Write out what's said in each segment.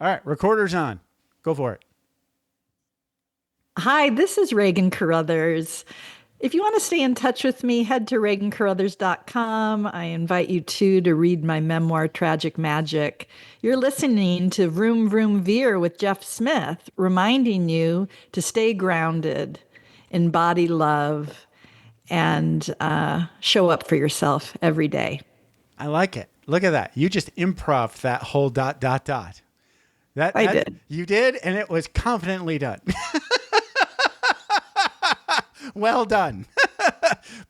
All right, recorder's on. Go for it. Hi, this is Reagan Carruthers. If you want to stay in touch with me, head to reagancarruthers.com. I invite you too to read my memoir, Tragic Magic. You're listening to Vroom Vroom Veer with Jeff Smith, reminding you to stay grounded, embody love, and show up for yourself every day. I like it. Look at that. You just improv that whole dot, dot, dot. I did. You did, and it was confidently done. Well done.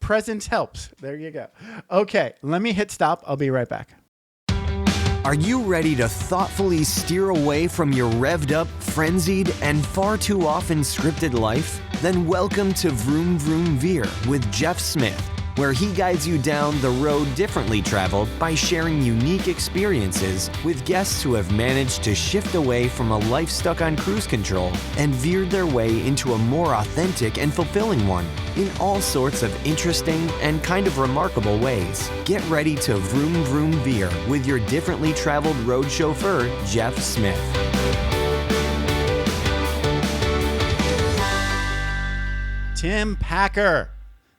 Presence helps. There you go. Okay, let me hit stop. I'll be right back. Are you ready to thoughtfully steer away from your revved up, frenzied, and far too often scripted life? Then welcome to Vroom Vroom Veer with Jeff Smith, where he guides you down the road differently traveled by sharing unique experiences with guests who have managed to shift away from a life stuck on cruise control and veered their way into a more authentic and fulfilling one in all sorts of interesting and kind of remarkable ways. Get ready to Vroom Vroom Veer with your differently traveled road chauffeur, Jeff Smith. Tim Packer.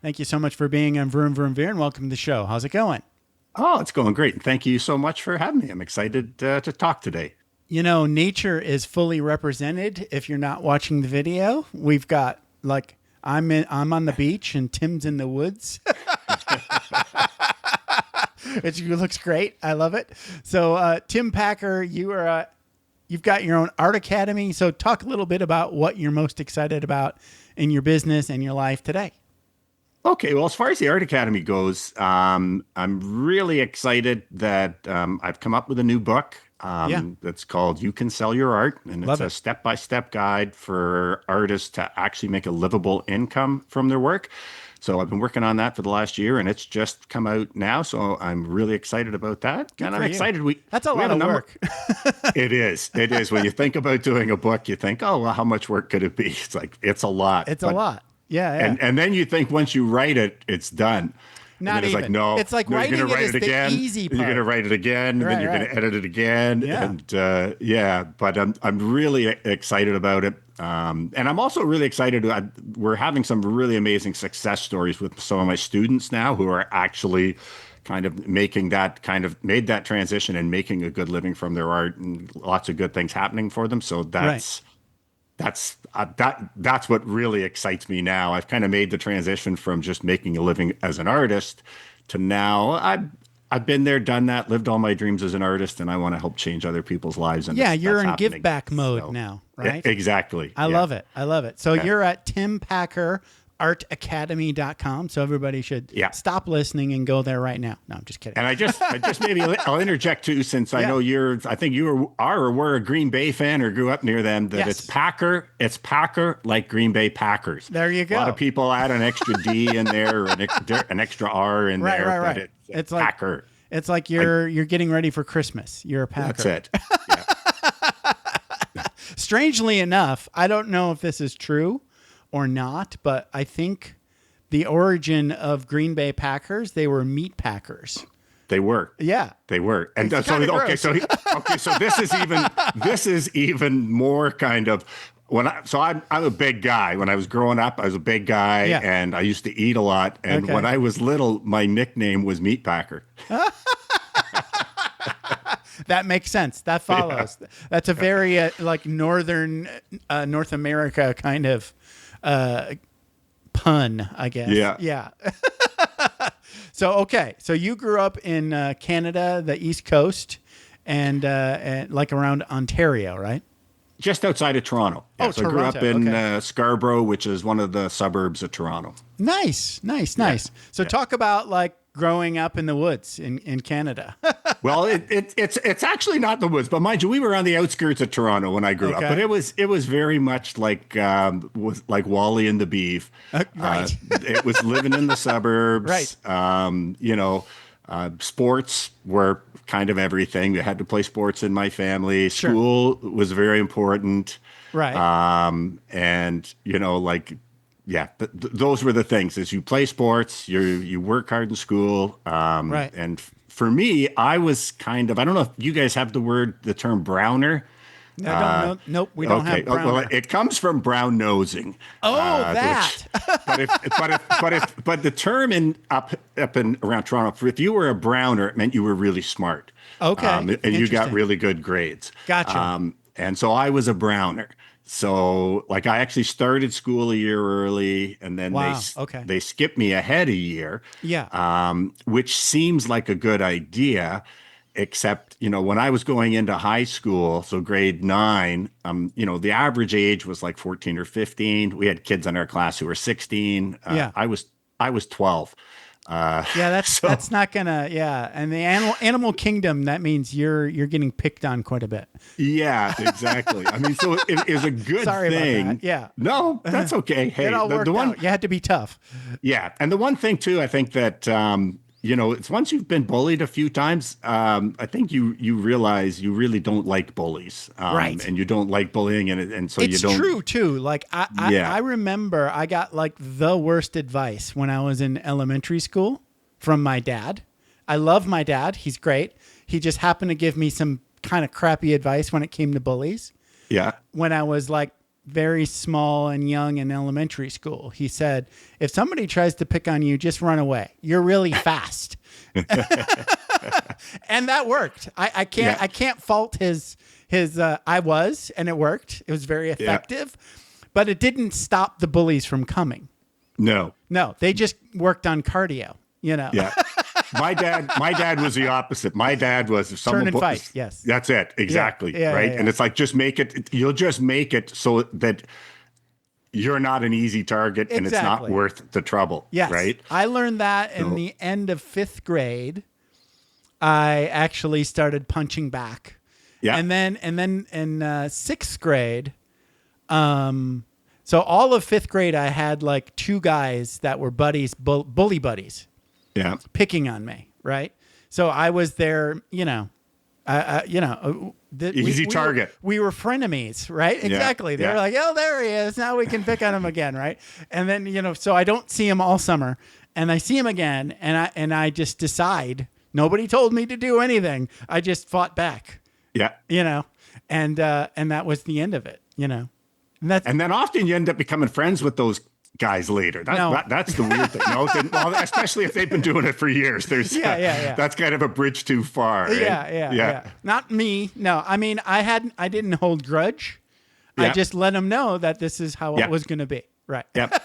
Thank you so much for being on Vroom Vroom Veer and welcome to the show. How's it going? Oh, it's going great. Thank you so much for having me. I'm excited to talk today. You know, nature is fully represented. If you're not watching the video, we've got I'm on the beach and Tim's in the woods. It looks great. I love it. So, Tim Packer, you've got your own art academy. So, talk a little bit about what you're most excited about in your business and your life today. Okay, well, as far as the Art Academy goes, I'm really excited that I've come up with a new book that's called You Can Sell Your Art. And it's a step-by-step guide for artists to actually make a livable income from their work. So I've been working on that for the last year, and it's just come out now. So I'm really excited about that. Good and for I'm you. excited. That's a lot of work. It is. It is. When you think about doing a book, you think, oh, well, how much work could it be? It's a lot. It's a lot. Yeah. And then you think once you write it, it's done. Not even. Like, no, it's like writing you're gonna it write is it again. the easy part. You're going to write it again, and then you're going to edit it again. Yeah. And but I'm really excited about it. And I'm also really excited. We're having some really amazing success stories with some of my students now who are actually kind of made that transition and making a good living from their art, and lots of good things happening for them. So that's what really excites me now. I've kind of made the transition from just making a living as an artist to now I've been there, done that, lived all my dreams as an artist, and I want to help change other people's lives. And you're in happening. give back mode now, right? Exactly. I love it. So you're at timpackerartacademy.com. So everybody should stop listening and go there right now. No, I'm just kidding. And I just maybe I'll interject too, since I know I think you are or were a Green Bay fan or grew up near them, that it's Packer like Green Bay Packers. There you go. A lot of people add an extra D in there or an extra R in there. Right. But it's like Packer. It's like you're getting ready for Christmas. You're a Packer. That's it. Yeah. Strangely enough, I don't know if this is true or not, but I think the origin of Green Bay Packers, they were meat packers. They were. Yeah. They were. And so this is even more kind of I'm a big guy. When I was growing up, I was a big guy and I used to eat a lot. And when I was little, my nickname was Meat Packer. That makes sense. That follows. Yeah. That's a very northern North America kind of pun, I guess. Yeah. So you grew up in Canada, the East Coast, and like around Ontario, right? Just outside of Toronto. Yeah, so I grew up in Scarborough, which is one of the suburbs of Toronto. Nice. So talk about like growing up in the woods in Canada. Well, it's actually not the woods, but mind you, we were on the outskirts of Toronto when I grew up. But it was very much like Wally and the Beef. Right. It was living in the suburbs. Right. Sports were kind of everything. We had to play sports in my family. School was very important. Right. Those were the things. As you play sports, you work hard in school. Right. And for me, I was kind of, I don't know if you guys have the term browner. No, nope, we don't have browner. Well, it comes from brown nosing. Oh, that. But the term up and around Toronto, if you were a browner, it meant you were really smart. Okay. And you got really good grades. Gotcha. And so I was a browner. So like I actually started school a year early, and then they skipped me ahead a year. Yeah. Which seems like a good idea. Except, when I was going into high school, so grade 9, the average age was like 14 or 15. We had kids in our class who were 16. Yeah. I was 12. That's not gonna. Yeah, and the animal kingdom, that means you're getting picked on quite a bit. Yeah, exactly. I mean, so it is a good Sorry thing. about that. Yeah. No, that's okay. Hey, it all worked out. You had to be tough. Yeah, and the one thing too, I think that it's once you've been bullied a few times, I think you realize you really don't like bullies, right? And you don't like bullying, and so it's you don't. It's true too. Like I remember I got like the worst advice when I was in elementary school from my dad. I love my dad; he's great. He just happened to give me some kind of crappy advice when it came to bullies. Yeah. When I was like very small and young in elementary school, he said, if somebody tries to pick on you, just run away. You're really fast. And that worked. I can't fault his and it worked. It was very effective, but it didn't stop the bullies from coming. No, they just worked on cardio, Yeah. My dad was the opposite. My dad was, if someone turn and fight. Yes. That's it. Exactly. Yeah, right. Yeah. And it's like, you'll just make it so that you're not an easy target and it's not worth the trouble. Yes. Right. I learned that in the end of 5th grade. I actually started punching back. Yeah. And then in 6th grade, so all of 5th grade, I had like 2 guys that were buddies, bully buddies. Yeah. Picking on me, right? So I was there, easy target. We were frenemies, right? Exactly. They were like, oh, there he is. Now we can pick on him again, right? And then, so I don't see him all summer, and I see him again, and I just decide, nobody told me to do anything. I just fought back. Yeah. And that was the end of it, And then often you end up becoming friends with those guys later. That's the weird thing. Well, especially if they've been doing it for years. There's that's kind of a bridge too far. Right? Yeah. Not me. No, I mean, I didn't hold grudge. I just let them know that this is how it was going to be. Right. Yep.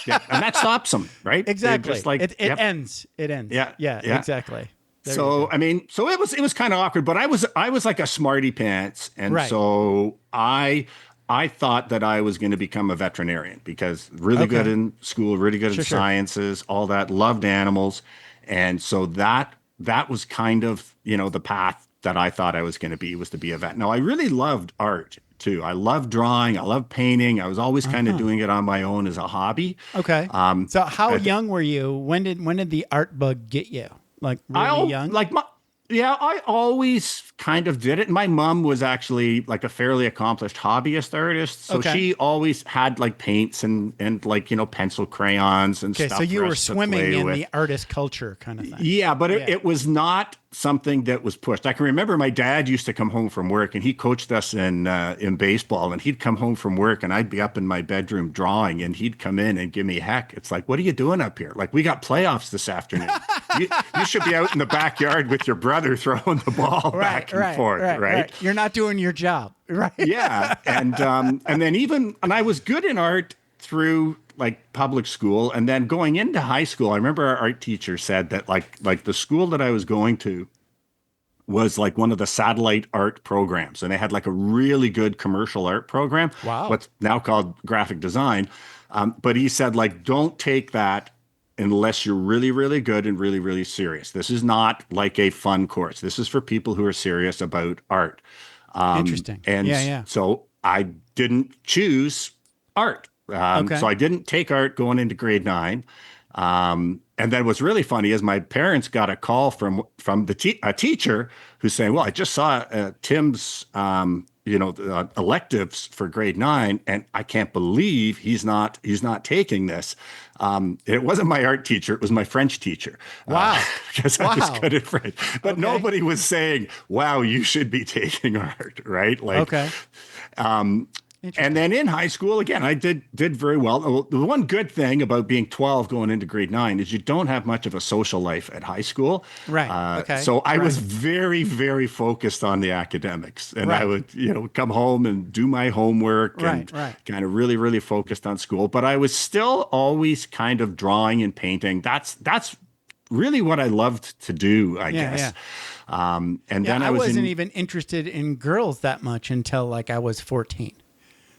And that stops them, right? Exactly. Just like, it ends. It ends. Yeah. Exactly. So it was kind of awkward, but I was like a smarty pants, and so I thought that I was going to become a veterinarian because really good in school, really good in sciences, all that, loved animals. And so that was kind of, the path that I thought I was going to be, was to be a vet. Now, I really loved art too. I loved drawing. I loved painting. I was always kind of doing it on my own as a hobby. Okay. So how young were you? When did the art bug get you? Like really young? I always kind of did it. My mom was actually like a fairly accomplished hobbyist artist. So she always had like paints and like, pencil crayons and stuff. So you were swimming in the artist culture kind of thing. Yeah, but it was not something that was pushed. I can remember my dad used to come home from work, and he coached us in baseball, and he'd come home from work and I'd be up in my bedroom drawing, and he'd come in and give me heck. It's like, what are you doing up here? Like, we got playoffs this afternoon. you should be out in the backyard with your brother throwing the ball back and forth, right? You're not doing your job, right? Yeah. And then I was good in art through like public school, and then going into high school, I remember our art teacher said that like the school that I was going to was like one of the satellite art programs, and they had like a really good commercial art program. Wow. What's now called graphic design. But he said, like, don't take that unless you're really, really good and really, really serious. This is not like a fun course. This is for people who are serious about art. Interesting. And so I didn't choose art. So I didn't take art going into grade 9. And then what's really funny is my parents got a call from a teacher who's saying, well, I just saw Tim's, electives for grade 9, and I can't believe he's not taking this. It wasn't my art teacher. It was my French teacher. Wow. Because I was good at French. But nobody was saying, wow, you should be taking art, right? Like, And then in high school, again, I did very well. The one good thing about being 12 going into grade 9 is you don't have much of a social life at high school. Right. Okay. So I was very, very focused on the academics, and I would, come home and do my homework and kind of really, really focused on school. But I was still always kind of drawing and painting. That's really what I loved to do, I guess. Yeah. And then I wasn't even interested in girls that much until like I was 14.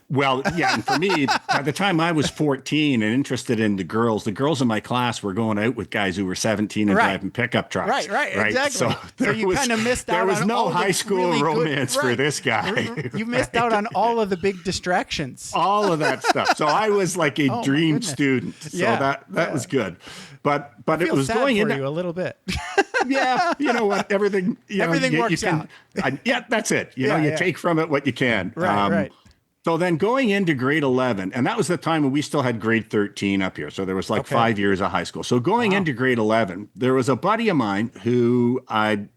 Well, yeah, and for me, by the time I was 14 and interested in the girls in my class were going out with guys who were 17 and driving pickup trucks. Right, exactly. So you kind of missed out on there was no all high school really romance for this guy. You missed out on all of the big distractions. All of that stuff. So I was like a dream student. So that was good. But it was going into you a little bit. Yeah, you know what? Everything works out. That's it. You take from it what you can. Right. So then going into grade 11, and that was the time when we still had grade 13 up here. So there was 5 years of high school. So going into grade 11, there was a buddy of mine who I'd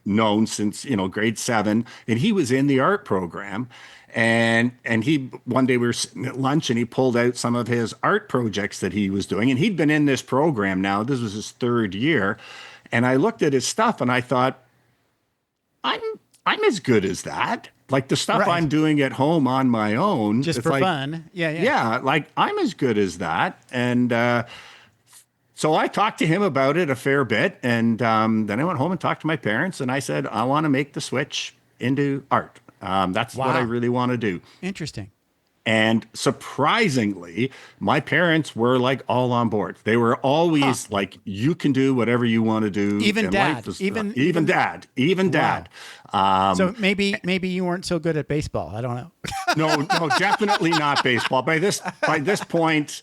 known since, grade 7, and he was in the art program. And he, one day we were sitting at lunch and he pulled out some of his art projects that he was doing. And he'd been in this program now. This was his 3rd year. And I looked at his stuff and I thought, I'm as good as that. Like the stuff I'm doing at home on my own. Just for fun. Yeah. Yeah, like I'm as good as that. And so I talked to him about it a fair bit. And then I went home and talked to my parents. And I said, I want to make the switch into art. That's what I really want to do. Interesting. And surprisingly, my parents were like all on board. They were always like, you can do whatever you want to do. Even dad. Even dad. So maybe you weren't so good at baseball. I don't know. No, definitely not baseball. By this point,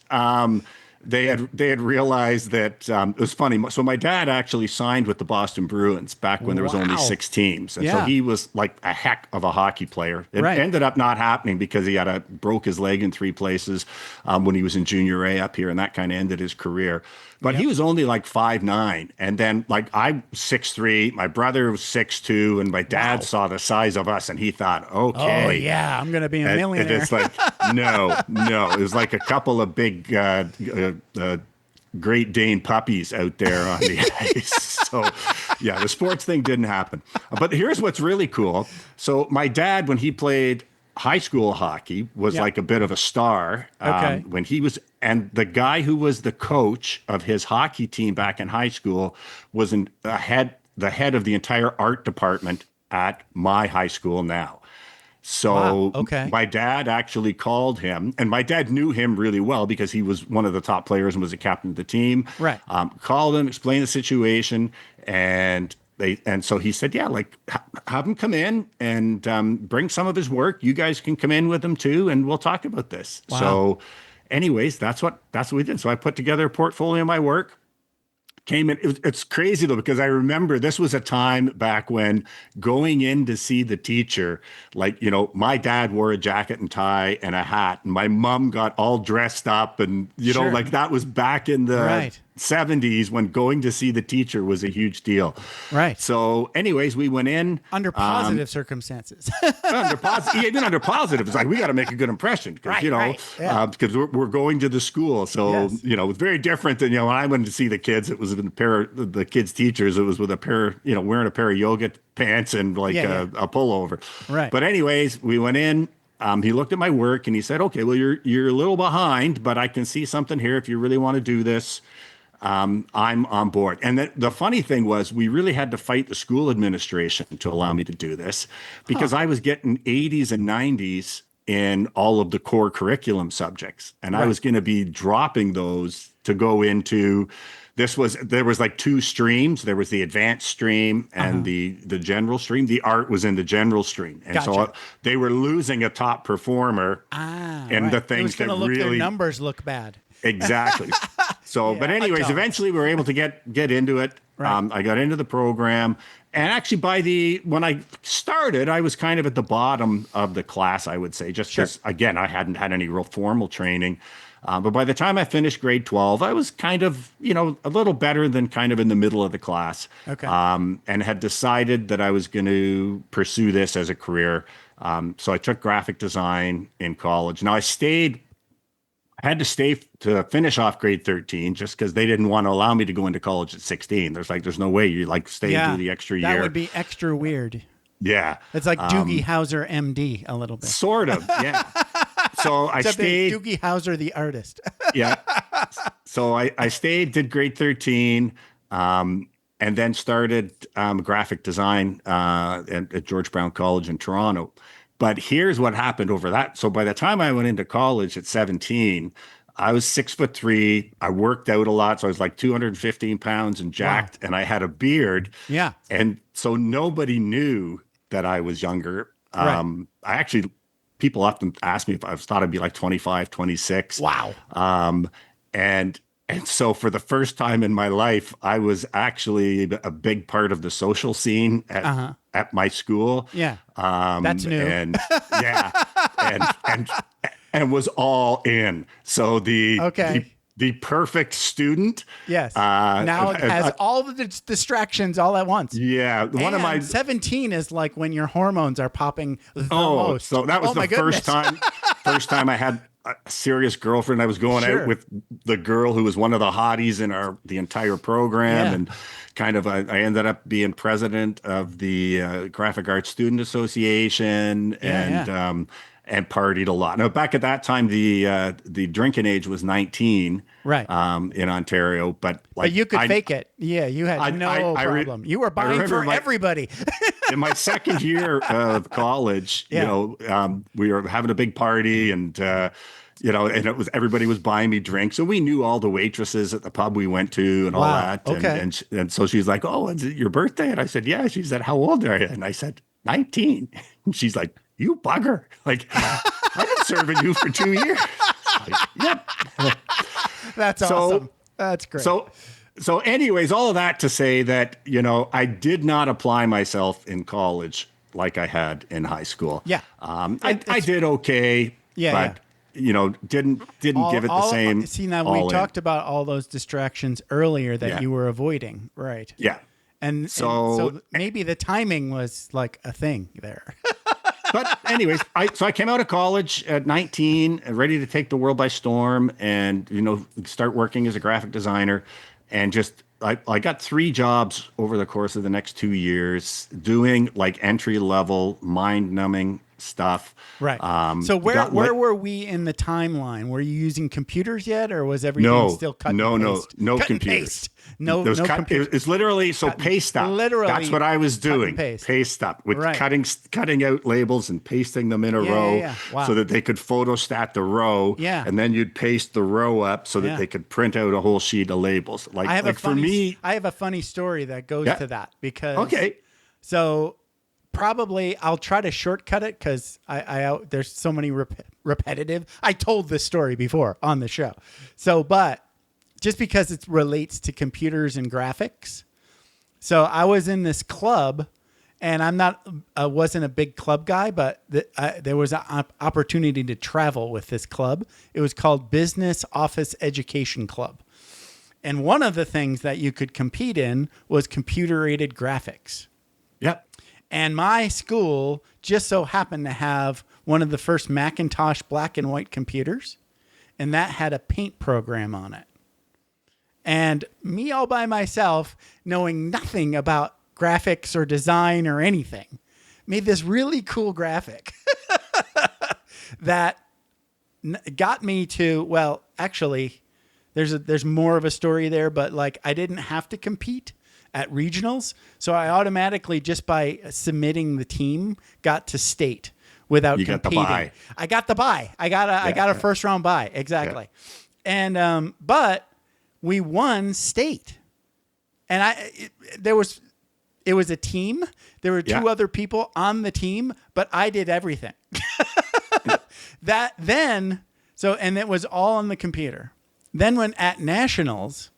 they had realized that it was funny. So my dad actually signed with the Boston Bruins back when there was only 6 teams. And so he was like a heck of a hockey player. It ended up not happening because he broke his leg in 3 places when he was in junior A up here, and that kind of ended his career. But he was only like 5'9", and then like I'm 6'3", my brother was 6'2", and my dad saw the size of us, and he thought, okay, oh yeah, I'm gonna be a millionaire. And it's like no, it was like a couple of big Great Dane puppies out there on the ice. So yeah, the sports thing didn't happen. But here's what's really cool. So my dad, when he played high school hockey, was like a bit of a star when he was, and the guy who was the coach of his hockey team back in high school was the head of the entire art department at my high school now. So my dad actually called him, and my dad knew him really well because he was one of the top players and was the captain of the team. Right. Called him, explained the situation, and so he said, yeah, like have him come in and bring some of his work. You guys can come in with him too, and we'll talk about this. Wow. So anyways, that's what we did. So I put together a portfolio of my work. Came in. It's crazy though, because I remember this was a time back when going in to see the teacher, like, my dad wore a jacket and tie and a hat, and my mom got all dressed up, and like that was back in the 70s when going to see the teacher was a huge deal. Right. So anyways, we went in under positive circumstances. Even under positive, it's like, we got to make a good impression because, because we're going to the school. So, it's very different than, when I went to see the kids, it was with the kids' teachers. It was with a pair, wearing a pair of yoga pants and like a pullover. Right. But anyways, we went in. He looked at my work and he said, okay, well, you're a little behind, but I can see something here if you really want to do this. I'm on board. And the funny thing was, we really had to fight the school administration to allow me to do this because I was getting 80s and 90s in all of the core curriculum subjects. And I was going to be dropping those to go into, there was like 2 streams. There was the advanced stream and the general stream. The art was in the general stream. And so they were losing a top performer in the things that really... their numbers look bad. Exactly. So, but anyways, eventually we were able to get into it. Right. I got into the program, and actually when I started, I was kind of at the bottom of the class, I would say, just because, again, I hadn't had any real formal training. But by the time I finished grade 12, I was kind of, a little better than kind of in the middle of the class. Okay. And had decided that I was going to pursue this as a career. So I took graphic design in college. Now I had to stay to finish off grade 13 just because they didn't want to allow me to go into college at 16. There's no way you like stay and do the extra year. That would be extra weird. Yeah. It's like Doogie Howser, MD, a little bit. Sort of, yeah. So I stayed. Doogie Howser, the artist. Yeah. So I stayed, did grade 13, and then started graphic design at George Brown College in Toronto. But here's what happened over that. So by the time I went into college at 17, I was 6'3". I worked out a lot. So I was like 215 pounds and jacked, and I had a beard. Yeah. And so nobody knew that I was younger. People often ask me if I thought I'd be like 25, 26. Wow. And so for the first time in my life, I was actually a big part of the social scene at my school. Yeah. That's new. And yeah. and was all in. So the perfect student. Yes. Now it has all the distractions all at once. Yeah. One of my 17 is like when your hormones are popping the most. So that was the first time I had a serious girlfriend. I was going out with the girl who was one of the hotties in the entire program, and kind of I ended up being president of the Graphic Arts Student Association, and partied a lot. Now, back at that time, the drinking age was 19, right? In Ontario, but you could fake it. Yeah, you had no problem. You were buying for everybody. In my second year of college, we were having a big party, and and everybody was buying me drinks, so we knew all the waitresses at the pub we went to and all that. Okay. And so she's like, "Oh, is it your birthday?" And I said, "Yeah." She said, "How old are you?" And I said, 19. And she's like, "You bugger. Like, I've been serving you for 2 years." Like, yep. That's awesome. That's great. So anyways, all of that to say that, I did not apply myself in college like I had in high school. Yeah. I did okay. Yeah. But, didn't give it the same. See, now we talked about all those distractions earlier that you were avoiding. Right. Yeah. And so maybe the timing was like a thing there. But anyways, I came out of college at 19, ready to take the world by storm, and start working as a graphic designer, and just I got 3 jobs over the course of the next 2 years doing like entry level, mind numbing stuff. Right. So where were we in the timeline? Were you using computers yet, or was everything still cut and paste? No cut computers. No computers. It's literally paste up. Literally, that's what I was doing. Paste up with cutting out labels and pasting them in a row so that they could photostat the row. Yeah. And then you'd paste the row up so that they could print out a whole sheet of labels. I have a funny story that goes to that because so probably I'll try to shortcut it because there's so many repetitive. I told this story before on the show. So, but just because it relates to computers and graphics. So I was in this club, and I wasn't a big club guy, but there was an opportunity to travel with this club. It was called Business Office Education Club. And one of the things that you could compete in was computer-aided graphics. Yep. And my school just so happened to have one of the first Macintosh black and white computers, and that had a paint program on it. And me all by myself, knowing nothing about graphics or design or anything, made this really cool graphic that got me to, well, actually, there's more of a story there, but like I didn't have to compete at regionals. So I automatically, just by submitting the team, got to state without competing. I got the bye. I got a first round bye. Exactly. Yeah. And, but we won state, and it was a team. There were 2 other people on the team, but I did everything. And it was all on the computer. Then when at nationals,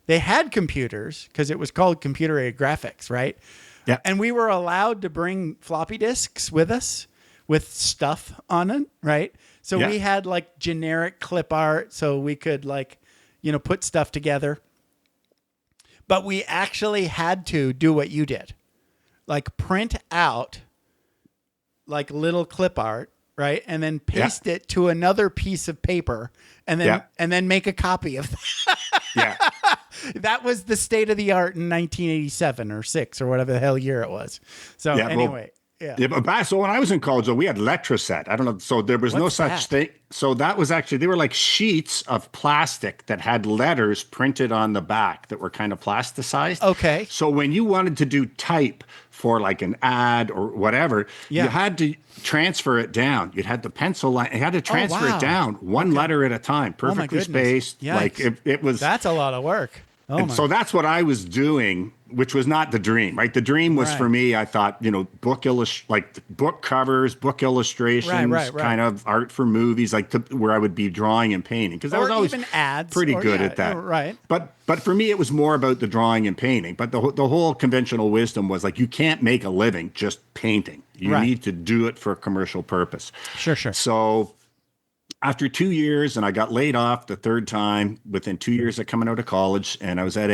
they had computers because it was called computer-aided graphics, right? Yeah. And we were allowed to bring floppy disks with us with stuff on it, right? So we had like generic clip art, so we could put stuff together. But we actually had to do what you did. Like print out like little clip art, right? And then paste it to another piece of paper and then make a copy of that. Yeah. That was the state of the art in 1987 or 6 or whatever the hell year it was. So anyway. But so when I was in college, though, we had Letraset. I don't know. So there was no such thing. So that was actually, they were like sheets of plastic that had letters printed on the back that were kind of plasticized. Okay. So when you wanted to do type for like an ad or whatever, you had to transfer it down. You'd had the pencil line. You had to transfer it down one letter at a time, perfectly spaced. Yikes. Like it was. That's a lot of work. So that's what I was doing, which was not the dream, right? The dream was for me, I thought, like book covers, book illustrations, kind of art for movies, like where I would be drawing and painting. Because I was always even ads, pretty good at that. Right. But for me, it was more about the drawing and painting. But the whole conventional wisdom was like, you can't make a living just painting. You need to do it for a commercial purpose. Sure. So after 2 years, and I got laid off the third time within 2 years of coming out of college, and I was at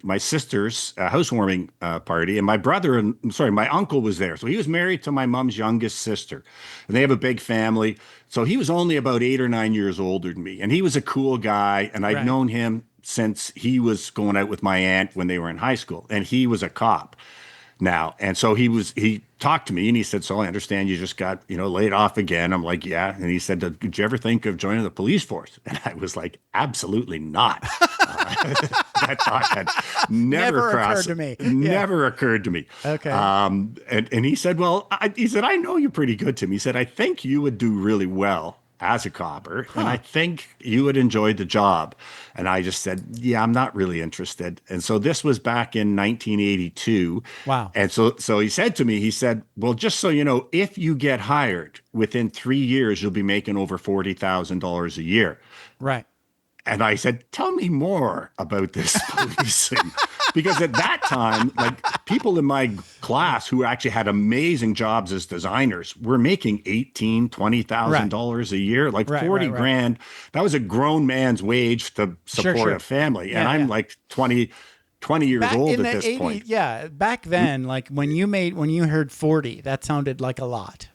my sister's housewarming party, and my uncle was there. So he was married to my mom's youngest sister, and they have a big family. So he was only about 8 or 9 years older than me, and he was a cool guy, and I'd known him since he was going out with my aunt when they were in high school, and he was a cop now. And so he talked to me and he said, so I understand you just got, laid off again. I'm like, yeah. And he said, did you ever think of joining the police force? And I was like, absolutely not. That thought had never occurred to me. Never occurred to me. Okay. And he said, I know you're pretty good, Tim. He said, I think you would do really well as a copper, and I think you would enjoy the job. And I just said, yeah, I'm not really interested. And so this was back in 1982. Wow. And so he said to me, well, just so you know, if you get hired within 3 years, you'll be making over $40,000 a year. Right. And I said, tell me more about this policing. Because at that time, like people in my class who actually had amazing jobs as designers were making $18,000, $20,000 a year, like 40 grand. That was a grown man's wage to support a family. And I'm like 20 years old at this point. Yeah. Back then, like when you heard 40, that sounded like a lot.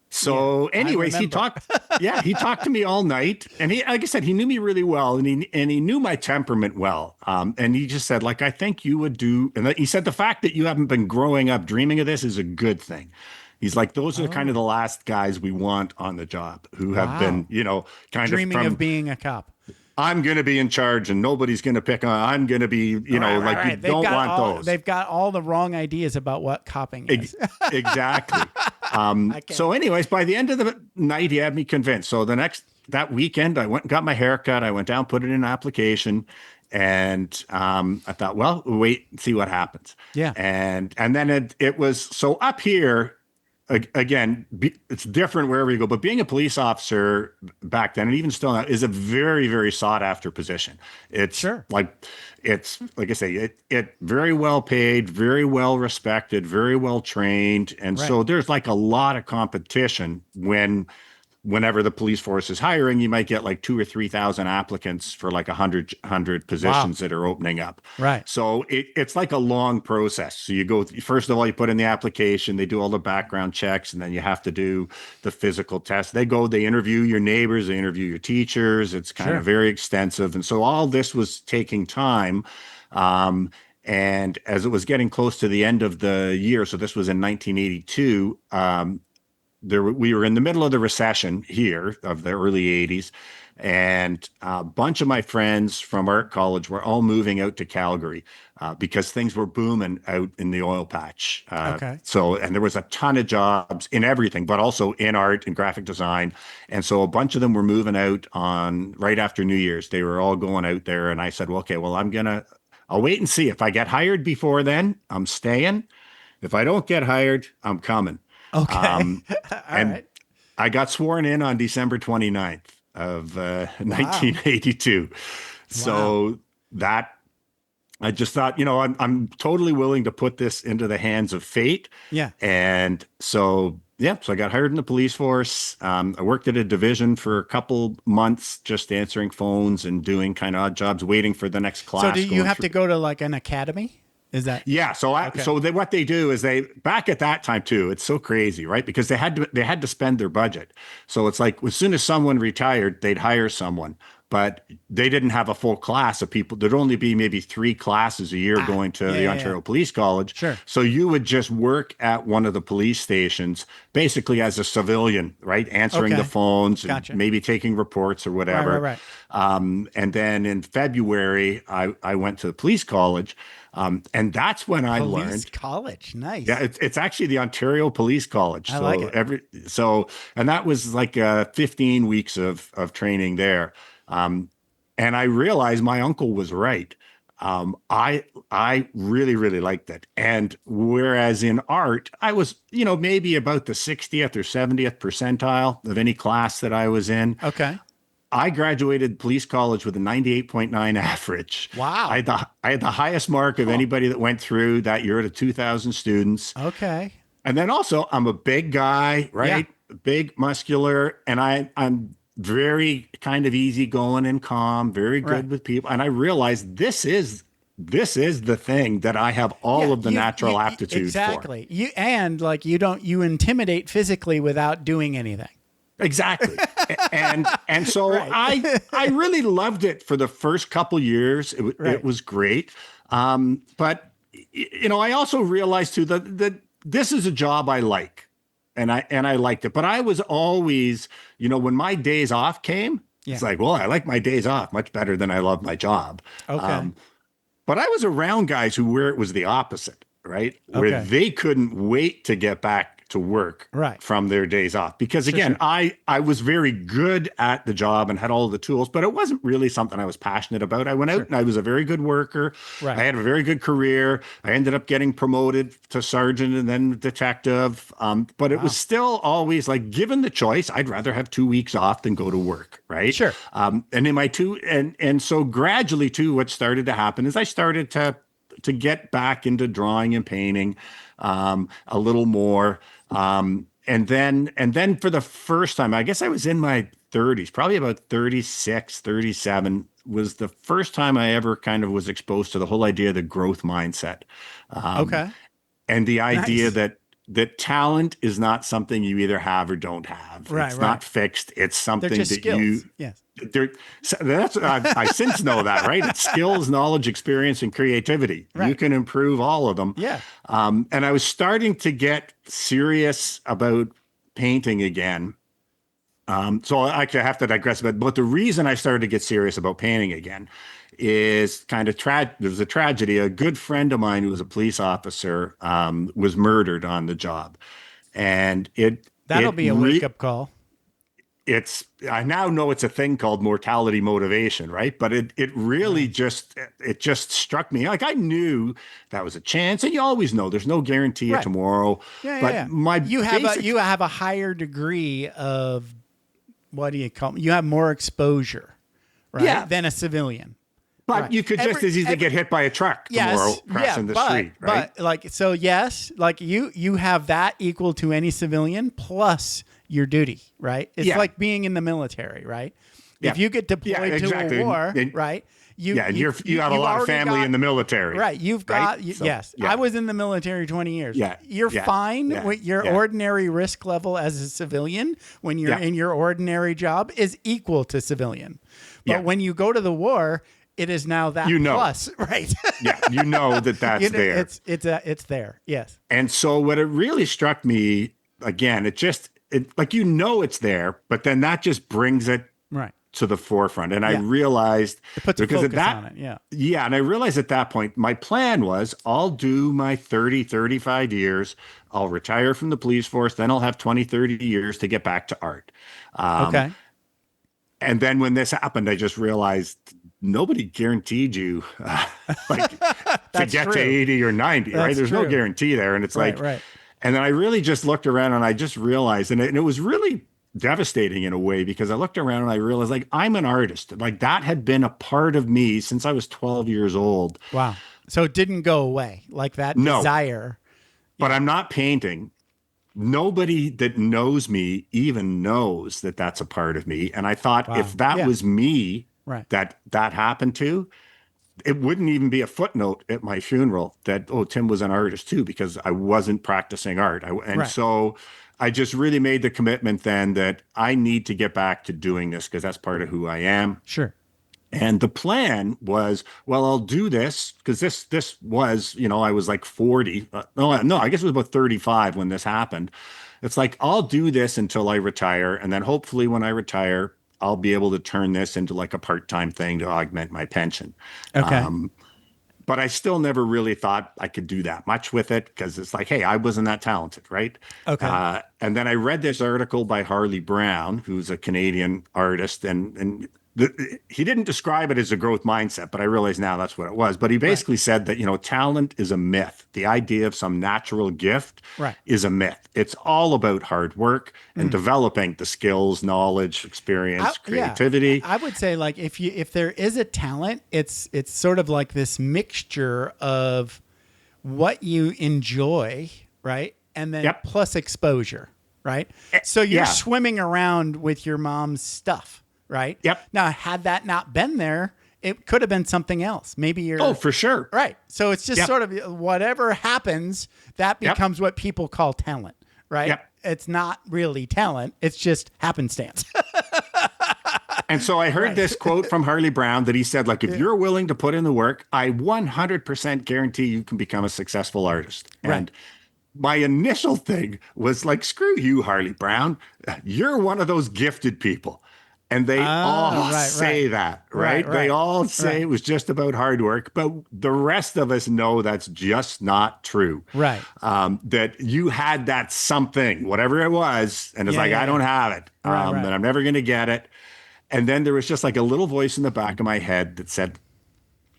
So anyways, he talked to me all night, and he, like I said, he knew me really well, and he knew my temperament well. And he just said, like, I think you would do, and he said, the fact that you haven't been growing up dreaming of this is a good thing. He's like, those are kind of the last guys we want on the job who have been, kind dreaming of being a cop. I'm going to be in charge and nobody's going to pick on, I'm going to be, you don't want those. They've got all the wrong ideas about what copping is. Exactly. So anyways, by the end of the night, he had me convinced. So that weekend, I went and got my haircut. I went down, put it in an application. And I thought, well, we'll wait and see what happens. Yeah. And then it was, so up here, again, it's different wherever you go, but being a police officer back then, and even still now, is a very, very sought after position. It's like I say, it very well paid, very well respected, very well trained. And so there's like a lot of competition whenever the police force is hiring. You might get like 2,000 or 3,000 applicants for like 100 positions that are opening up. Right. So it's like a long process. So you go, first of all, you put in the application, they do all the background checks, and then you have to do the physical test. They interview your neighbors, they interview your teachers. It's kind of very extensive. And so all this was taking time. And as it was getting close to the end of the year, so this was in 1982, we were in the middle of the recession here of the early 80s, and a bunch of my friends from art college were all moving out to Calgary because things were booming out in the oil patch. So, and there was a ton of jobs in everything, but also in art and graphic design. And so a bunch of them were moving out right after New Year's. They were all going out there. And I said, well, okay, well, I'll wait and see. If I get hired before then, I'm staying. If I don't get hired, I'm coming. Okay. Right. I got sworn in on December 29th of 1982. So that I just thought, I'm totally willing to put this into the hands of fate. Yeah. And so I got hired in the police force. I worked at a division for a couple months, just answering phones and doing kind of odd jobs, waiting for the next class. So do you have to go to like an academy? Is that? Yeah. What they do is back at that time too, it's so crazy, right? Because they had to spend their budget. So it's like, as soon as someone retired, they'd hire someone, but they didn't have a full class of people. There'd only be maybe 3 classes a year going to the Ontario Police College. Sure. So you would just work at one of the police stations, basically as a civilian, right? Answering the phones and maybe taking reports or whatever. Right. And then in February, I went to the police college. And that's when I learned. Police college, nice. Yeah, it's actually the Ontario Police College. I like it. And that was like 15 weeks of training there. And I realized my uncle was right. I really, really liked it. And whereas in art, I was, maybe about the 60th or 70th percentile of any class that I was in. Okay. I graduated police college with a 98.9 average. Wow. I had the highest mark of anybody that went through that year to 2,000 students. Okay. And then also I'm a big guy, right? Yeah. Big, muscular, and I'm very kind of easygoing and calm, very good with people. And I realized this is the thing that I have all of the natural aptitude exactly. for. You intimidate physically without doing anything. Exactly. and so I really loved it for the first couple years. It was great. But I also realized too that this is a job I like, and I liked it. But I was always, when my days off came, it's like, well, I like my days off much better than I love my job. Okay. But I was around guys where it was the opposite, right? Where they couldn't wait to get back to work from their days off. Because again, I was very good at the job and had all the tools, but it wasn't really something I was passionate about. I went out and I was a very good worker. Right. I had a very good career. I ended up getting promoted to sergeant and then detective. But it was still always like, given the choice, I'd rather have 2 weeks off than go to work. Right. Sure. And in my and so gradually too, what started to happen is I started to get back into drawing and painting a little more. And then for the first time, I guess I was in my 30s, probably about 36, 37 was the first time I ever kind of was exposed to the whole idea of the growth mindset. And the idea that talent is not something you either have or don't have. It's not fixed. It's something that skills. Yes. I since know that, right? It's skills, knowledge, experience, and creativity. Right. You can improve all of them. Yeah. And I was starting to get serious about painting again. So I actually have to digress a bit. But the reason I started to get serious about painting again is kind of there was a tragedy. A good friend of mine who was a police officer was murdered on the job, and that'll be a wake-up call. I now know it's a thing called mortality motivation, right? But it really just struck me. Like I knew that was a chance, and you always know there's no guarantee of tomorrow. You have a higher degree of, what do you call it? You have more exposure, right? Than a civilian. But you could just as easily get hit by a truck tomorrow crossing the street, right? But you have that equal to any civilian plus your duty, right? It's like being in the military, right? Yeah. If you get deployed to a war, right? You have a lot of family in the military. Right. You've got, I was in the military 20 years. Yeah. You're fine with your ordinary risk level as a civilian when you're in your ordinary job is equal to civilian. But when you go to the war, it is now that plus, right? that's there. It's there. Yes. And so what it really struck me, again, it's there, but then that just brings it to the forefront. And I realized it puts a focus on it. Yeah. And I realized at that point, my plan was I'll do my 30, 35 years. I'll retire from the police force. Then I'll have 20, 30 years to get back to art. Okay. And then when this happened, I just realized nobody guaranteed you to get to 80 or 90, right? There's no guarantee there. And it's and then I really just looked around and I just realized, and it was really devastating in a way, because I looked around and I realized I'm an artist. Like that had been a part of me since I was 12 years old. Wow. So it didn't go away, like that desire. But I'm not painting. Nobody that knows me even knows that that's a part of me. And I thought if that was me, that happened to, it wouldn't even be a footnote at my funeral that, oh, Tim was an artist too, because I wasn't practicing art. So I just really made the commitment then that I need to get back to doing this because that's part of who I am. Sure. And the plan was, well, I'll do this because this was, I was like 40. No, I guess it was about 35 when this happened. It's like, I'll do this until I retire. And then hopefully when I retire, I'll be able to turn this into like a part-time thing to augment my pension. Okay. But I still never really thought I could do that much with it because it's like, hey, I wasn't that talented, right? Okay. And then I read this article by Harley Brown, who's a Canadian artist, and he didn't describe it as a growth mindset, but I realize now that's what it was. But he basically said that, talent is a myth. The idea of some natural gift is a myth. It's all about hard work and developing the skills, knowledge, experience, creativity. Yeah. I would say like if there is a talent, it's sort of like this mixture of what you enjoy, right? And then plus exposure, right? So you're swimming around with your mom's stuff. Right. Yep. Now, had that not been there, it could have been something else. Maybe you're. Oh, for sure. Right. So it's just sort of whatever happens, that becomes what people call talent. Right. Yep. It's not really talent. It's just happenstance. And so I heard this quote from Harley Brown that he said, like, if you're willing to put in the work, I 100% guarantee you can become a successful artist. Right. And my initial thing was like, screw you, Harley Brown. You're one of those gifted people. And they all say that, right? They all say it was just about hard work, but the rest of us know that's just not true. Right. That you had that something, whatever it was, and it's I don't have it, and I'm never going to get it. And then there was just like a little voice in the back of my head that said,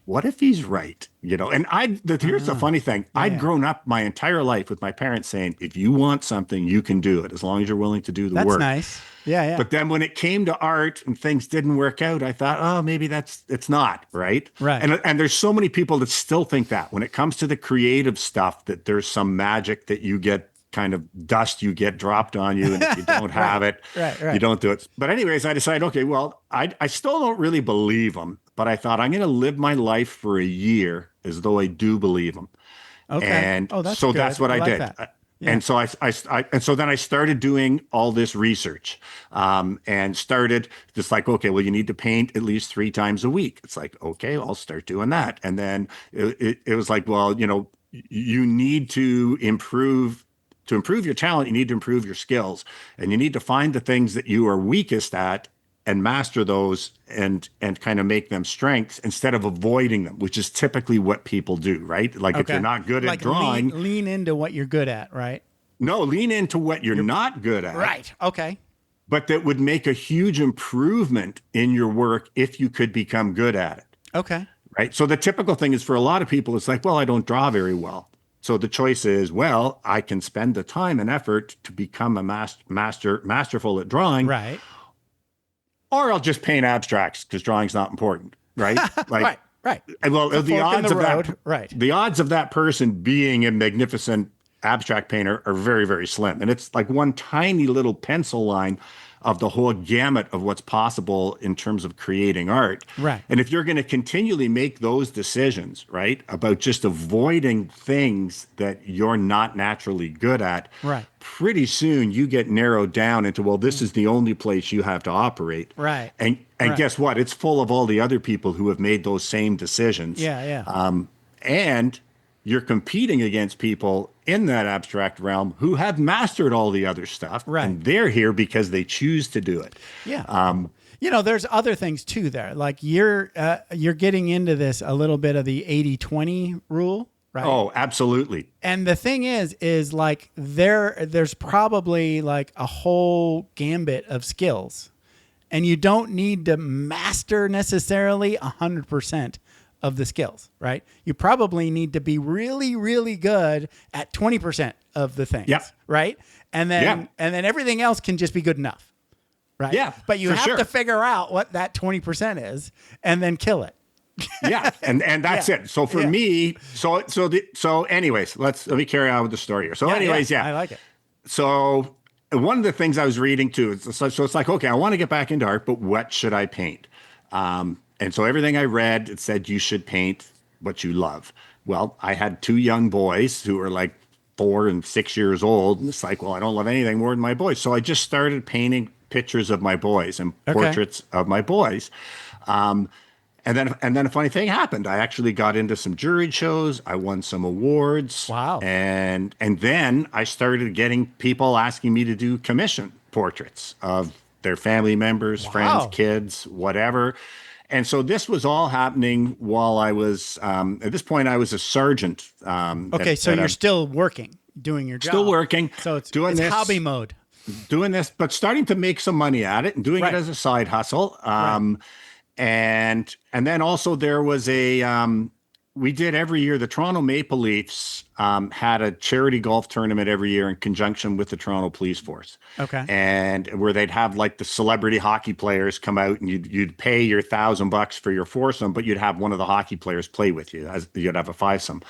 what if he's right? And here's the funny thing. I'd grown up my entire life with my parents saying, if you want something, you can do it as long as you're willing to do the work. That's nice. Yeah. But then when it came to art and things didn't work out, I thought, oh, maybe it's not, right? Right. And there's so many people that still think that when it comes to the creative stuff, that there's some magic that you get kind of dust you get dropped on you. And if you don't have it, you don't do it. But anyways, I decided, okay, well, I still don't really believe them, but I thought I'm going to live my life for a year as though I do believe them. Okay. And that's so good. that's what I did. Yeah. And so so then I started doing all this research, and started just like, okay, well, you need to paint at least 3 times a week. It's like, okay, I'll start doing that. And then it was like, well, you need to improve your talent. You need to improve your skills, and you need to find the things that you are weakest at and master those and kind of make them strengths instead of avoiding them, which is typically what people do, right? Like if you're not good at drawing, lean into what you're good at, right? No, lean into what you're not good at. Right. Okay. But that would make a huge improvement in your work if you could become good at it. Okay. Right. So the typical thing is for a lot of people, it's like, well, I don't draw very well. So the choice is, well, I can spend the time and effort to become a masterful at drawing. Right. Or I'll just paint abstracts because drawing's not important, right? Like, right. Well, the odds of that, right? The odds of that person being a magnificent abstract painter are very, very slim, and it's like one tiny little pencil line of the whole gamut of what's possible in terms of creating art. Right. And if you're going to continually make those decisions, right, about just avoiding things that you're not naturally good at, right, pretty soon you get narrowed down into, well, this is the only place you have to operate. Right. And guess what? It's full of all the other people who have made those same decisions. Yeah. And you're competing against people in that abstract realm who have mastered all the other stuff. Right. And they're here because they choose to do it. Yeah. There's other things too there. Like you're getting into this a little bit of the 80-20 rule, right? Oh, absolutely. And the thing is like there's probably like a whole gambit of skills, and you don't need to master necessarily 100% of the skills, right? You probably need to be really, really good at 20% of the things, right? And then everything else can just be good enough, right? Yeah, but you have to figure out what that 20% is and then kill it. Yeah, and that's it. So for me, so anyways, let me carry on with the story here. So anyways, I like it. So one of the things I was reading too, so it's like, okay, I want to get back into art, but what should I paint? And so everything I read, it said you should paint what you love. Well, I had two young boys who were like 4 and 6 years old. And it's like, well, I don't love anything more than my boys. So I just started painting pictures of my boys and portraits of my boys. And then a funny thing happened. I actually got into some juried shows. I won some awards. Wow. And then I started getting people asking me to do commission portraits of their family members, friends, kids, whatever. And so this was all happening while I was, at this point, I was a sergeant. Okay, so you're still working, doing your job. Still working. So it's doing this, hobby mode. Doing this, but starting to make some money at it and doing it as a side hustle. And then also there was we did every year, the Toronto Maple Leafs had a charity golf tournament every year in conjunction with the Toronto Police Force. Okay. And where they'd have like the celebrity hockey players come out and you'd pay your $1,000 for your foursome, but you'd have one of the hockey players play with you as you'd have a fivesome.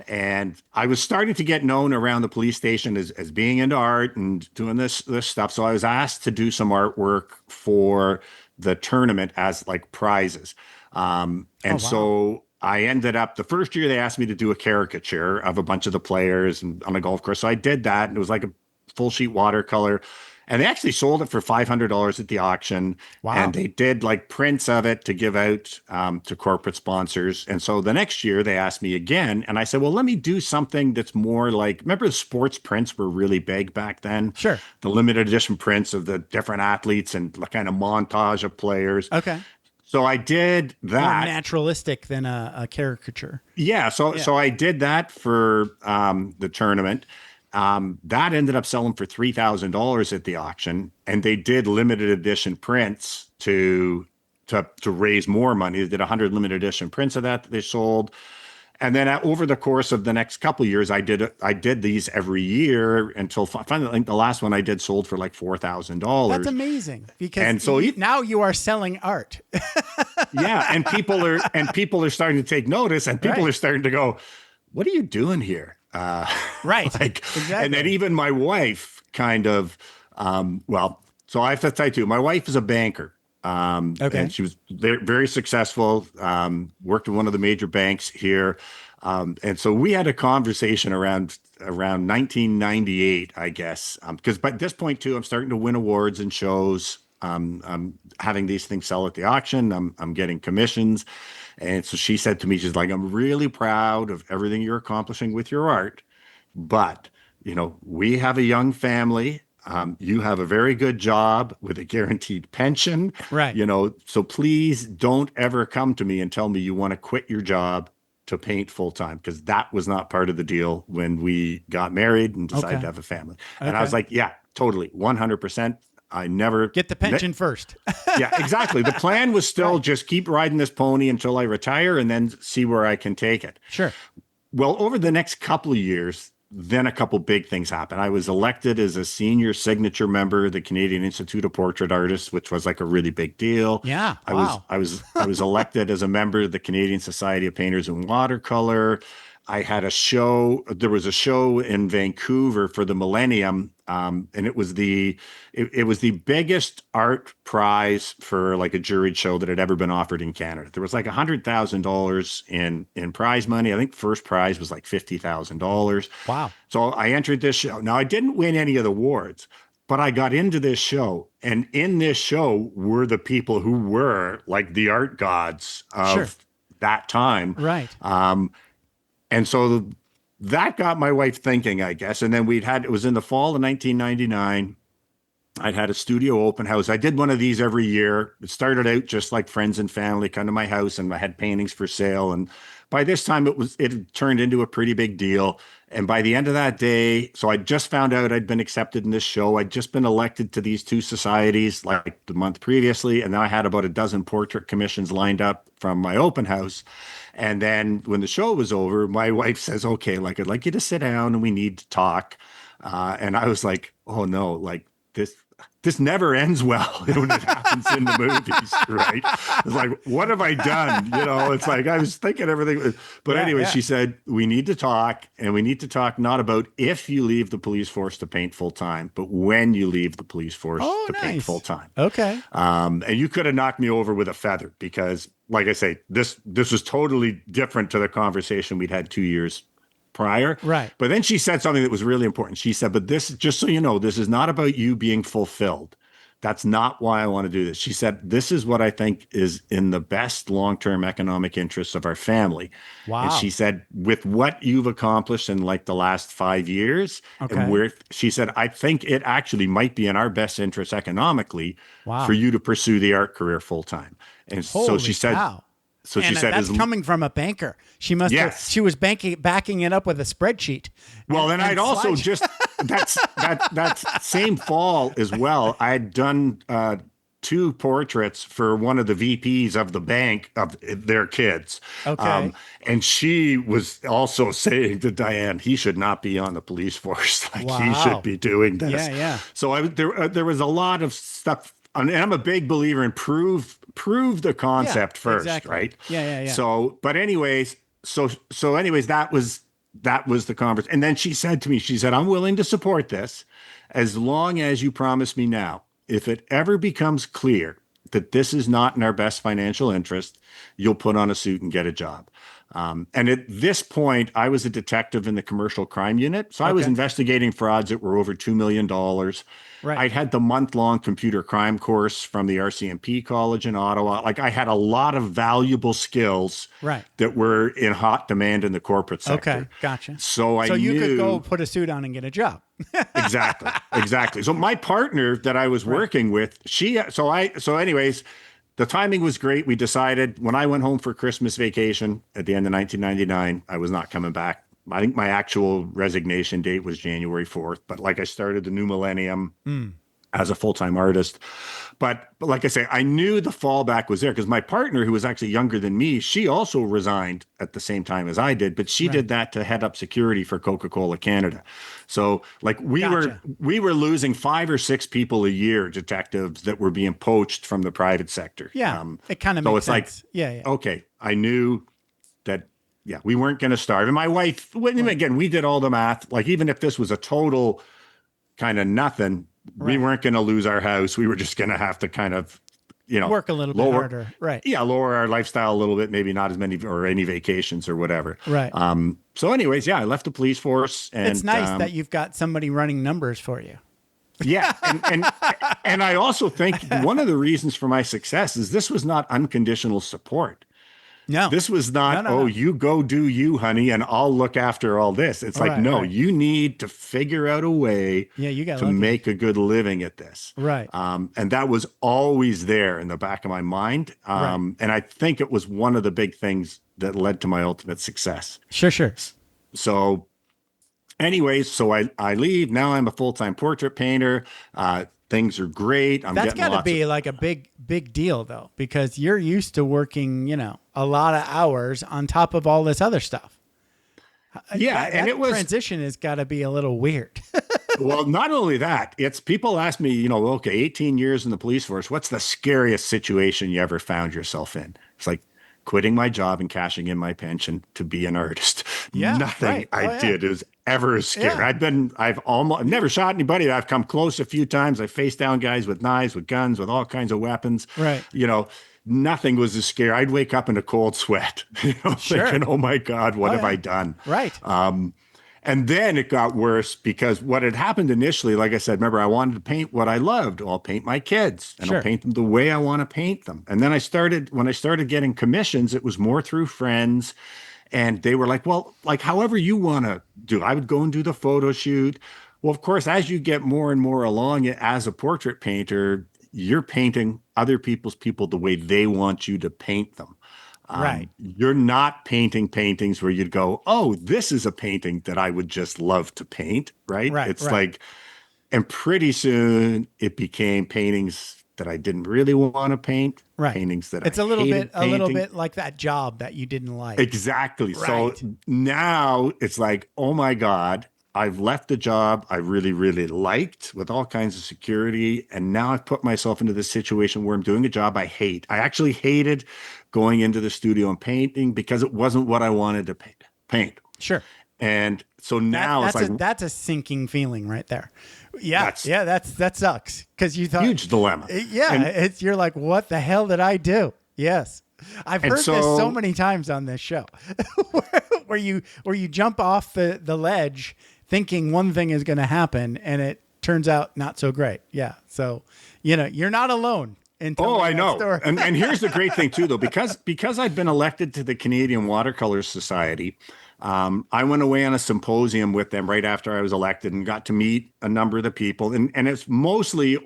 And I was starting to get known around the police station as being into art and doing this stuff. So I was asked to do some artwork for the tournament as like prizes. So I ended up, the first year they asked me to do a caricature of a bunch of the players and on a golf course. So I did that, and it was like a full sheet watercolor. And they actually sold it for $500 at the auction. Wow. And they did like prints of it to give out to corporate sponsors. And so the next year they asked me again. And I said, well, let me do something that's more like, remember the sports prints were really big back then? Sure. The limited edition prints of the different athletes and the kind of montage of players. Okay. So I did that. More naturalistic than a caricature. Yeah. So I did that for the tournament. That ended up selling for $3,000 at the auction, and they did limited edition prints to raise more money. They did 100 limited edition prints of that they sold. And then over the course of the next couple of years, I did these every year until finally, I think the last one I did sold for like $4,000. That's amazing, because and so now you are selling art. Yeah, and people are starting to take notice, and people are starting to go, "What are you doing here?" Right. Exactly. And then even my wife kind of, so I have to tell you too, my wife is a banker. And she was very, very successful, worked at one of the major banks here. And so we had a conversation around 1998, I guess, because by this point too, I'm starting to win awards and shows. I'm having these things sell at the auction. I'm getting commissions. And so she said to me, she's like, I'm really proud of everything you're accomplishing with your art, but we have a young family. You have a very good job with a guaranteed pension, right? So please don't ever come to me and tell me you want to quit your job to paint full time, because that was not part of the deal when we got married and decided to have a family. And I was like, yeah, totally, 100%. I never get the pension first. Yeah, exactly. The plan was still just keep riding this pony until I retire and then see where I can take it. Sure. Well, over the next couple of years, then a couple big things happened. I was elected as a senior signature member of the Canadian Institute of Portrait Artists, which was like a really big deal. Yeah. I was elected as a member of the Canadian Society of Painters in Watercolor. I had a show. There was a show in Vancouver for the Millennium, and it was the biggest art prize for like a juried show that had ever been offered in Canada. There was like $100,000 in prize money. I think first prize was like $50,000. Wow! So I entered this show. Now I didn't win any of the awards, but I got into this show, and in this show were the people who were like the art gods of that time, right? And so that got my wife thinking, I guess. And then it was in the fall of 1999. I'd had a studio open house. I did one of these every year. It started out just like friends and family come to my house, and I had paintings for sale. And by this time it had turned into a pretty big deal. And by the end of that day, so I just found out I'd been accepted in this show. I'd just been elected to these two societies like the month previously. And now I had about a dozen portrait commissions lined up from my open house. And then when the show was over, my wife says, okay, like, I'd like you to sit down and we need to talk. And I was like, oh no, like this, this never ends well when it happens in the movies, right? It's like, what have I done? It's like I was thinking everything. But anyway, she said, we need to talk, and we need to talk not about if you leave the police force to paint full time, but when you leave the police force to paint full time. Okay. And you could have knocked me over with a feather because, like I say, this was totally different to the conversation we'd had 2 years prior. Right. But then she said something that was really important. She said, but this, just so you know, this is not about you being fulfilled. That's not why I want to do this. She said, this is what I think is in the best long-term economic interests of our family. Wow. And she said, with what you've accomplished in like the last 5 years, and she said, I think it actually might be in our best interest economically for you to pursue the art career full time. And so she said, cow. So and she said, that's coming from a banker. She must have, she was backing it up with a spreadsheet. Well, and I'd also just, that same fall as well, I had done 2 portraits for one of the VPs of the bank of their kids. Okay. And she was also saying to Diane, he should not be on the police force. Like he should be doing this. Yeah. So there was a lot of stuff. And I'm a big believer in prove the concept first, right? Yeah. So, but anyways, that was the conversation. And then she said to me, I'm willing to support this as long as you promise me now, if it ever becomes clear that this is not in our best financial interest, you'll put on a suit and get a job. And at this point, I was a detective in the commercial crime unit. So I was investigating frauds that were over $2 million. Right. I had the month-long computer crime course from the RCMP College in Ottawa. Like I had a lot of valuable skills that were in hot demand in the corporate sector. Okay, gotcha. So you could go put a suit on and get a job. Exactly. So my partner that I was working with, anyways, the timing was great. We decided when I went home for Christmas vacation at the end of 1999, I was not coming back. I think my actual resignation date was January 4th, but like I started the new millennium as a full-time artist. But like I say, I knew the fallback was there because my partner, who was actually younger than me, she also resigned at the same time as I did, but she did that to head up security for Coca-Cola Canada. So like we were losing 5 or 6 people a year, detectives that were being poached from the private sector. Yeah, it kind of makes sense. Like, okay, I knew that. Yeah, we weren't going to starve. And my wife, again, we did all the math. Like, even if this was a total kind of nothing, we weren't going to lose our house. We were just going to have to kind of, work a little bit harder. Right. Yeah, lower our lifestyle a little bit, maybe not as many or any vacations or whatever. Right. So anyways, I left the police force. And it's nice that you've got somebody running numbers for you. Yeah. And I also think one of the reasons for my success is this was not unconditional support. No, this was not, no. You go do you, honey, and I'll look after all this. It's like, you need to figure out a way to make a good living at this. Right. And that was always there in the back of my mind. And I think it was one of the big things that led to my ultimate success. Sure. So anyways, I leave. Now I'm a full-time portrait painter. Things are great. That's got to be like a big deal, though, because you're used to working, a lot of hours on top of all this other stuff. Yeah, that transition has got to be a little weird. Well, not only that, it's people ask me, 18 years in the police force, what's the scariest situation you ever found yourself in? It's like quitting my job and cashing in my pension to be an artist. Yeah, nothing I did is ever scary. Yeah. I've never shot anybody. I've come close a few times. I faced down guys with knives, with guns, with all kinds of weapons. Right. Nothing was as scary. I'd wake up in a cold sweat, thinking, oh my God, what have I done? Right. And then it got worse because what had happened initially, like I said, remember, I wanted to paint what I loved. I'll paint my kids and I'll paint them the way I want to paint them. And then when I started getting commissions, it was more through friends. And they were like, well, like however you want to do. I would go and do the photo shoot. Well, of course, as you get more and more along as a portrait painter, you're painting other people's people the way they want you to paint them. Right. You're not painting paintings where you'd go, oh, this is a painting that I would just love to paint. Right. It's like, and pretty soon it became paintings that I didn't really want to paint. Right. Paintings that it's a little bit like that job that you didn't like. Exactly. Right. So now it's like, oh my God, I've left a job I really, really liked with all kinds of security. And now I've put myself into this situation where I'm doing a job I hate. I actually hated going into the studio and painting because it wasn't what I wanted to paint. Sure. And so now that's a sinking feeling right there. Yeah. That sucks. Cause you thought huge dilemma. Yeah. You're like, what the hell did I do? Yes. I've heard this so many times on this show where you jump off the ledge thinking one thing is going to happen and it turns out not so great. Yeah. So, you're not alone. I know. And here's the great thing too, though, because I've been elected to the Canadian Watercolor Society. I went away on a symposium with them right after I was elected and got to meet a number of the people. And it was mostly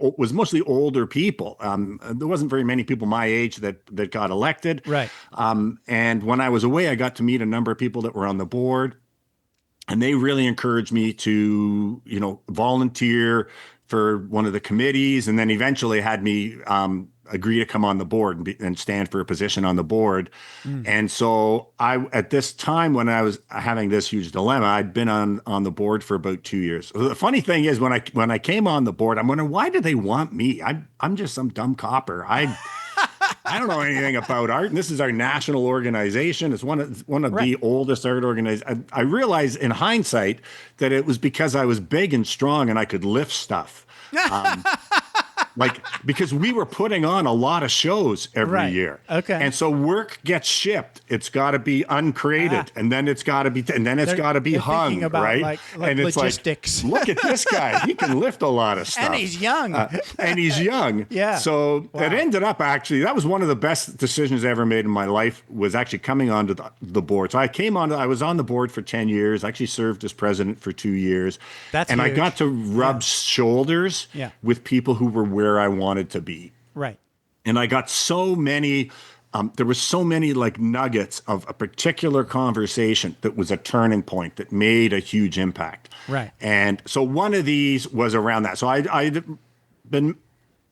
older people. There wasn't very many people my age that got elected. Right. And when I was away, I got to meet a number of people that were on the board. And they really encouraged me to, volunteer for one of the committees, and then eventually had me agree to come on the board and stand for a position on the board. And so at this time when I was having this huge dilemma, I'd been on the board for about 2 years. The funny thing is when I came on the board, I'm wondering, why do they want me? I'm just some dumb copper. I don't know anything about art, and this is our national organization. It's one of the oldest art organizations. I realized in hindsight that it was because I was big and strong and I could lift stuff. Because we were putting on a lot of shows every year. Okay. And so work gets shipped. It's got to be uncrated, and then it's got to be, hung, about right? Like and it's logistics. Look at this guy. He can lift a lot of stuff. And he's young. Yeah. So it ended up that was one of the best decisions I ever made in my life, was actually coming onto the board. So I was on the board for 10 years. I actually served as president for 2 years. That's and huge. I got to rub shoulders with people who were where I wanted to be. Right. And I got so many, there was so many like nuggets of a particular conversation that was a turning point that made a huge impact. Right. And so one of these was around that. So I'd been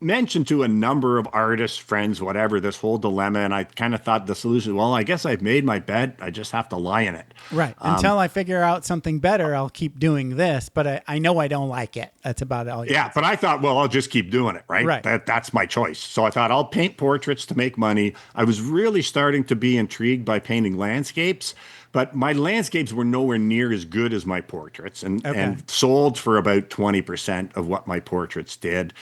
mentioned to a number of artists, friends, whatever, this whole dilemma. And I kind of thought the solution, well, I guess I've made my bed. I just have to lie in it. Right. Until I figure out something better, I'll keep doing this, but I know I don't like it. That's about all. But I thought, well, I'll just keep doing it. Right. That's my choice. So I thought I'll paint portraits to make money. I was really starting to be intrigued by painting landscapes, but my landscapes were nowhere near as good as my portraits, and sold for about 20% of what my portraits did.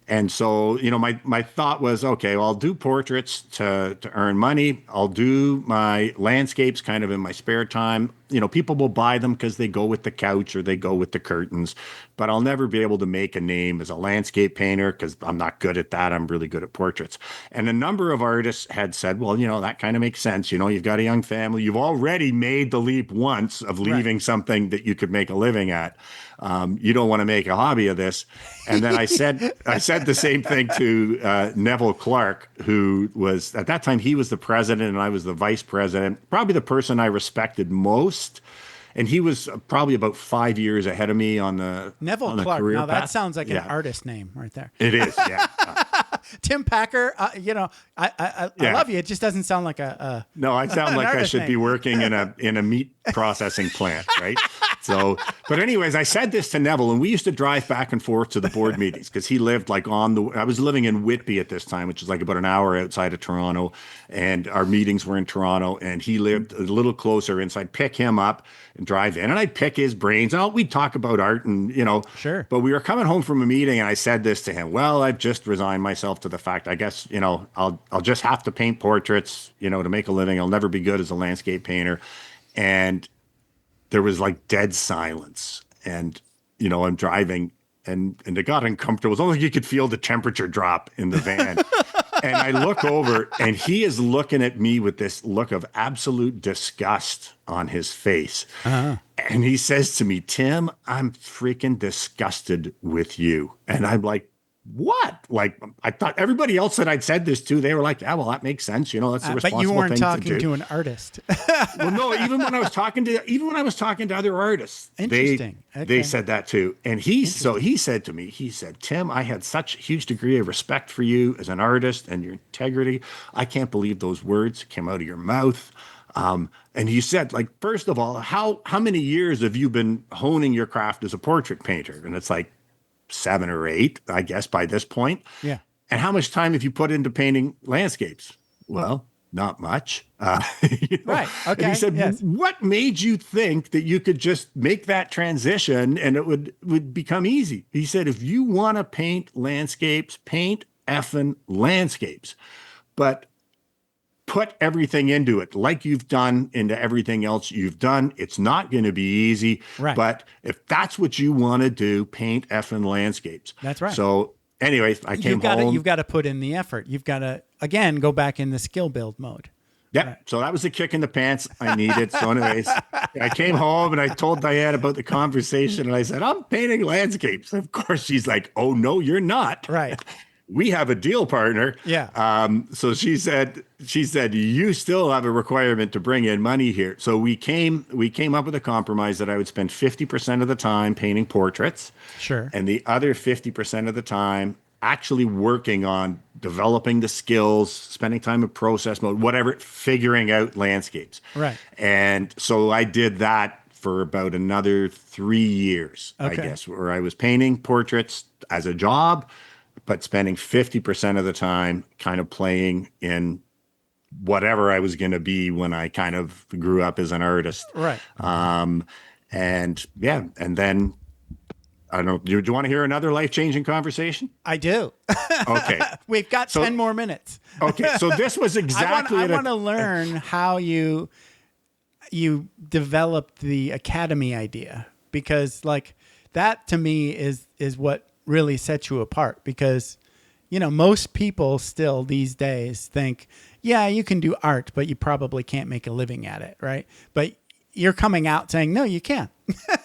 And so, my thought was, okay, well, I'll do portraits to earn money. I'll do my landscapes kind of in my spare time. People will buy them because they go with the couch or they go with the curtains, but I'll never be able to make a name as a landscape painter because I'm not good at that. I'm really good at portraits. And a number of artists had said, well, that kind of makes sense. You've got a young family. You've already made the leap once of leaving something that you could make a living at. You don't want to make a hobby of this. And then I said the same thing to Neville Clark, who was, at that time, he was the president and I was the vice president, probably the person I respected most. And he was probably about 5 years ahead of me on the Neville Clark. career Now path. that sounds like an artist name right there. It is, yeah. Tim Packer, I love you. It just doesn't sound like a no. I sound like I should be working in a meat processing plant, right? So, but anyways, I said this to Neville, and we used to drive back and forth to the board meetings because he lived I was living in Whitby at this time, which is like about an hour outside of Toronto, and our meetings were in Toronto, and he lived a little closer, and so I'd pick him up and drive in, and I'd pick his brains, and we'd talk about art, and Sure. But we were coming home from a meeting, and I said this to him. Well, I've just resigned myself to the fact, I guess, I'll just have to paint portraits, to make a living. I'll never be good as a landscape painter. And there was like dead silence. And, I'm driving and it got uncomfortable. It was almost like you could feel the temperature drop in the van. And I look over and he is looking at me with this look of absolute disgust on his face. Uh-huh. And he says to me, Tim, I'm freaking disgusted with you. And I'm like, what? Like, I thought everybody else that I'd said this to, they were like, yeah, well, that makes sense. That's the responsible thing to do. But you weren't talking to an artist. Well, no, even when I was talking to other artists, Interesting. They said that too. And he said to me, Tim, I had such a huge degree of respect for you as an artist and your integrity. I can't believe those words came out of your mouth. And he said, like, first of all, how many years have you been honing your craft as a portrait painter? And it's like 7 or 8, I guess, by this point. Yeah. And how much time have you put into painting landscapes? Well, not much. Right. Okay. And he said, yes. what made you think that you could just make that transition and it would become easy? He said, if you want to paint landscapes, paint effing landscapes, but put everything into it like you've done into everything else you've done. It's not going to be easy. Right. But if that's what you want to do, paint effing landscapes. That's right. So anyways, I came home. You've got to put in the effort. You've got to, again, go back in the skill build mode. Yep. Right. So that was the kick in the pants I needed. So anyways, I came home and I told Diane about the conversation and I said, I'm painting landscapes. Of course, she's like, oh, no, you're not. Right. We have a deal partner. Yeah. So she said, you still have a requirement to bring in money here. So we came up with a compromise that I would spend 50% of the time painting portraits. Sure. And the other 50% of the time actually working on developing the skills, spending time in process mode, whatever, figuring out landscapes. Right. And so I did that for about another 3 years, I guess, where I was painting portraits as a job, but spending 50% of the time kind of playing in whatever I was going to be when I kind of grew up as an artist. Right. And then, I don't know, do you want to hear another life-changing conversation? I do. Okay. We've got 10 more minutes. Okay. So this was exactly I want to learn how you developed the academy idea, because like that to me is what really sets you apart, because most people still these days think, yeah, you can do art, but you probably can't make a living at it, right? But you're coming out saying, no, you can.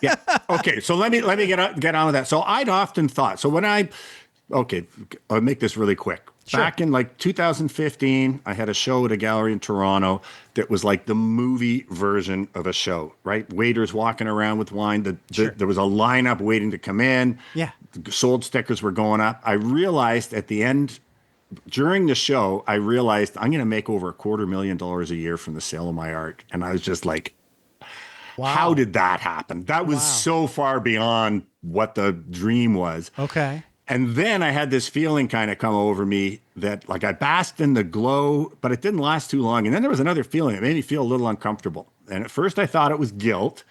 Yeah. Okay. So let me get on with that. So I'd often thought, so when I'll make this really quick. Sure. Back in like 2015, I had a show at a gallery in Toronto that was like the movie version of a show, right? Waiters walking around with wine. There was a lineup waiting to come in. Yeah. Sold stickers were going up. I realized at the end, during the show, I'm going to make over $250,000 a year from the sale of my art. And I was just like, wow. How did that happen? That was so far beyond what the dream was. Okay. And then I had this feeling kind of come over me that like I basked in the glow, but it didn't last too long. And then there was another feeling that made me feel a little uncomfortable. And at first I thought it was guilt.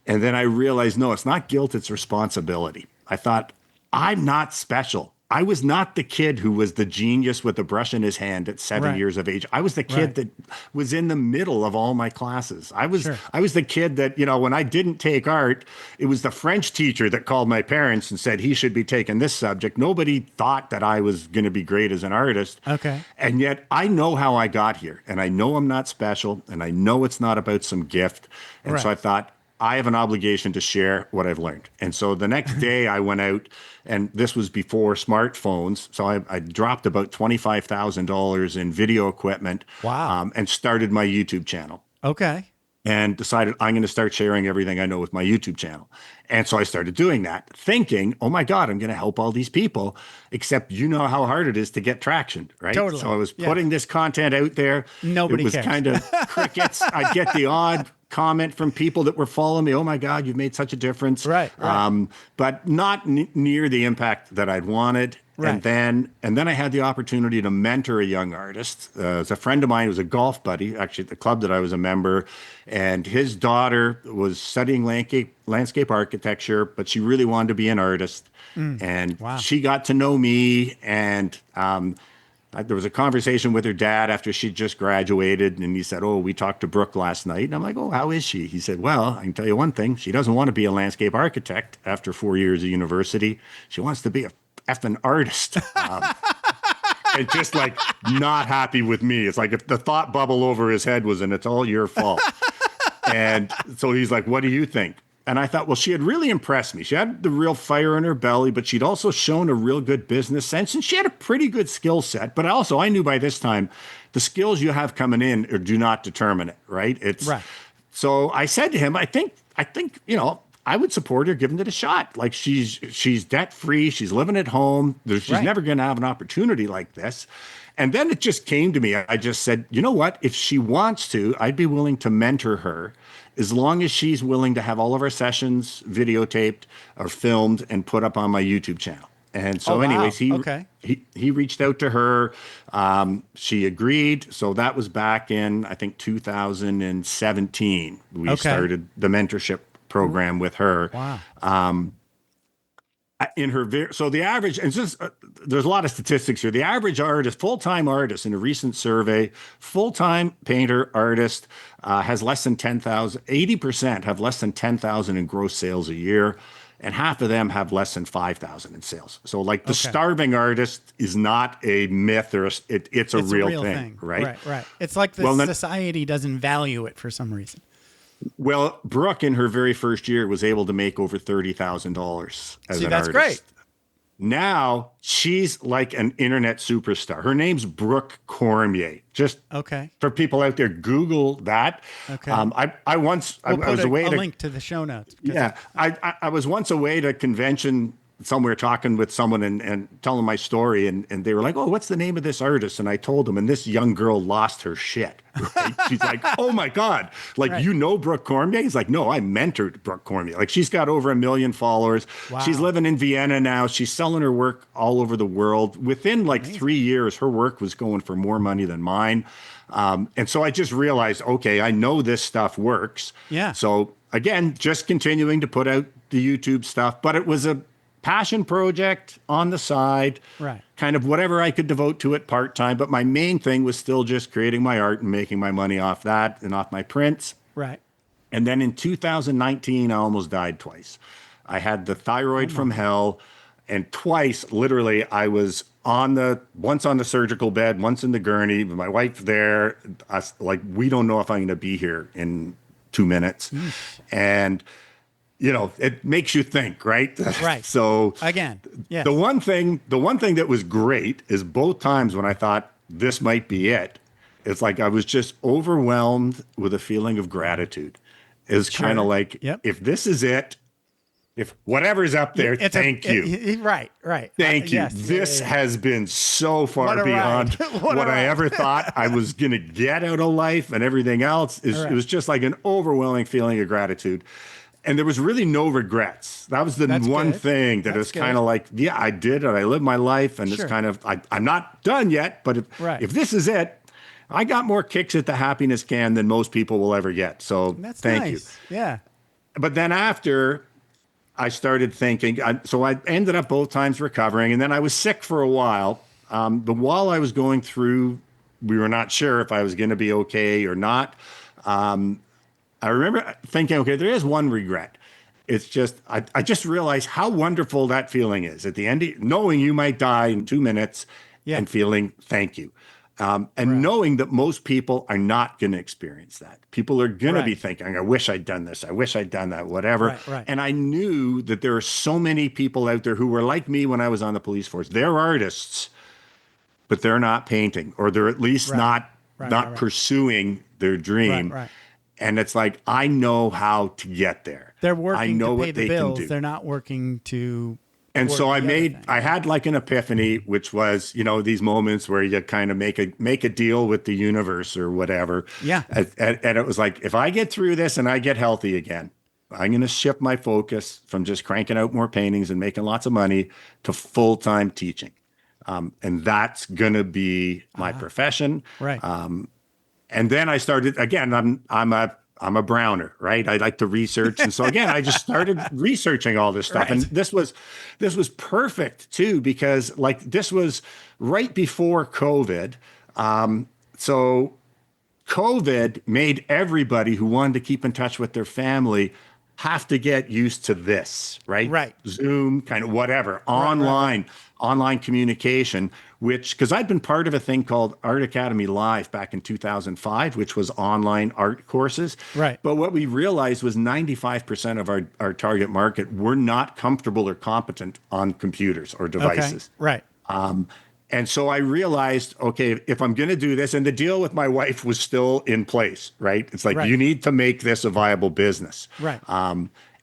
And then I realized, no, it's not guilt, it's responsibility. I thought, I'm not special. I was not the kid who was the genius with the brush in his hand at 7 years of age. I was the kid that was in the middle of all my classes. I was the kid that, when I didn't take art, it was the French teacher that called my parents and said he should be taking this subject. Nobody thought that I was going to be great as an artist. Okay. And yet I know how I got here, and I know I'm not special, and I know it's not about some gift. And so I thought, I have an obligation to share what I've learned. And so the next day I went out, and this was before smartphones. So I dropped about $25,000 in video equipment. Wow. And started my YouTube channel. Okay. And decided I'm going to start sharing everything I know with my YouTube channel. And so I started doing that, thinking, oh my God, I'm going to help all these people, except you know how hard it is to get traction, right? Totally. So I was putting this content out there. Nobody cares. It was kind of crickets. I'd get the odd comment from people that were following me. Oh my God, you've made such a difference. Right. But not near the impact that I'd wanted. Right. And then I had the opportunity to mentor a young artist. It's a friend of mine who was a golf buddy, actually at the club that I was a member. And his daughter was studying landscape architecture, but she really wanted to be an artist. And she got to know me. And there was a conversation with her dad after she just graduated. And he said, oh, we talked to Brooke last night. And I'm like, oh, how is she? He said, well, I can tell you one thing. She doesn't want to be a landscape architect after 4 years of university. She wants to be a effing artist. And just like not happy with me. It's like if the thought bubble over his head was, and it's all your fault. And so he's like, what do you think? And I thought, well, she had really impressed me. She had the real fire in her belly, but she'd also shown a real good business sense, and she had a pretty good skill set. But also, I knew by this time, the skills you have coming in do not determine it, right? Right. So I said to him, I think, I would support her giving it a shot. Like she's debt free. She's living at home. She's never going to have an opportunity like this. And then it just came to me. I just said, you know what? If she wants to, I'd be willing to mentor her as long as she's willing to have all of our sessions videotaped or filmed and put up on my YouTube channel. And so anyways, he reached out to her. She agreed. So that was back in, I think, 2017. We started the mentorship program with her. Wow. In her, so the average, and just there's a lot of statistics here. The average artist, full-time artist in a recent survey, full-time painter artist has less than 10,000. 80% have less than 10,000 in gross sales a year, and half of them have less than 5,000 in sales. So, like the starving artist is not a myth, or it's a real thing, right? Right. It's like society doesn't value it for some reason. Well, Brooke, in her very first year, was able to make over $30,000 as an artist. Great. Now she's like an internet superstar. Her name's Brooke Cormier. Just for people out there, Google that. Okay. I was away a link to the show notes. Yeah, I was once away at a convention somewhere talking with someone and telling my story, and they were like, "Oh, what's the name of this artist?" And I told them, and this young girl lost her shit. Right? She's like, "Oh my God, you know Brooke Cormier?" He's like, "No, I mentored Brooke Cormier. Like she's got over 1 million followers. Wow. She's living in Vienna now. She's selling her work all over the world. Within 3 years, her work was going for more money than mine." And so I just realized, okay, I know this stuff works. Yeah. So again, just continuing to put out the YouTube stuff, but it was a passion project on the side, right? Kind of whatever I could devote to it part-time. But my main thing was still just creating my art and making my money off that and off my prints. Right. And then in 2019, I almost died twice. I had the thyroid from hell, and twice, literally, I was once on the surgical bed, once in the gurney, with my wife there. We don't know if I'm going to be here in 2 minutes. And it makes you think, right? Right. So again, the one thing that was great is both times when I thought this might be it, it's like I was just overwhelmed with a feeling of gratitude. It's kind of like, if this is it, if whatever's up there, thank you. Right. Thank you. Yes, this has been so far beyond what I ever thought I was going to get out of life, and everything else. It was just like an overwhelming feeling of gratitude. And there was really no regrets. That was the one thing that is kind of like, yeah, I did it. I lived my life, and it's kind of, I'm not done yet, but if this is it, I got more kicks at the happiness can than most people will ever get. So thank you. Yeah. But then after I started thinking, so I ended up both times recovering, and then I was sick for a while. But while I was going through, we were not sure if I was going to be okay or not. I remember thinking, okay, there is one regret. It's just, I just realized how wonderful that feeling is at the end, knowing you might die in 2 minutes and feeling thank you. And knowing that most people are not going to experience that. People are going to be thinking, I wish I'd done this. I wish I'd done that, whatever. Right. And I knew that there are so many people out there who were like me when I was on the police force. They're artists, but they're not painting, or they're at least not pursuing their dream. Right. And it's like, I know how to get there. They're working I know to pay what the they bills. can do. They're not working to. And so I had like an epiphany, which was, these moments where you kind of make a deal with the universe or whatever. Yeah. And it was like, if I get through this and I get healthy again, I'm going to shift my focus from just cranking out more paintings and making lots of money to full-time teaching. And that's going to be my profession. Right. And then I started, again, I'm a browner, right? I like to research. And so again, I just started researching all this stuff. Right. And this was perfect too, because this was right before COVID. So COVID made everybody who wanted to keep in touch with their family have to get used to this, right? Right. Zoom, kind of whatever, online communication, because I'd been part of a thing called Art Academy Live back in 2005, which was online art courses. Right. But what we realized was 95% of our target market were not comfortable or competent on computers or devices. Okay. Right. And so I realized, okay, if I'm going to do this, and the deal with my wife was still in place, right? It's like, you need to make this a viable business. Right.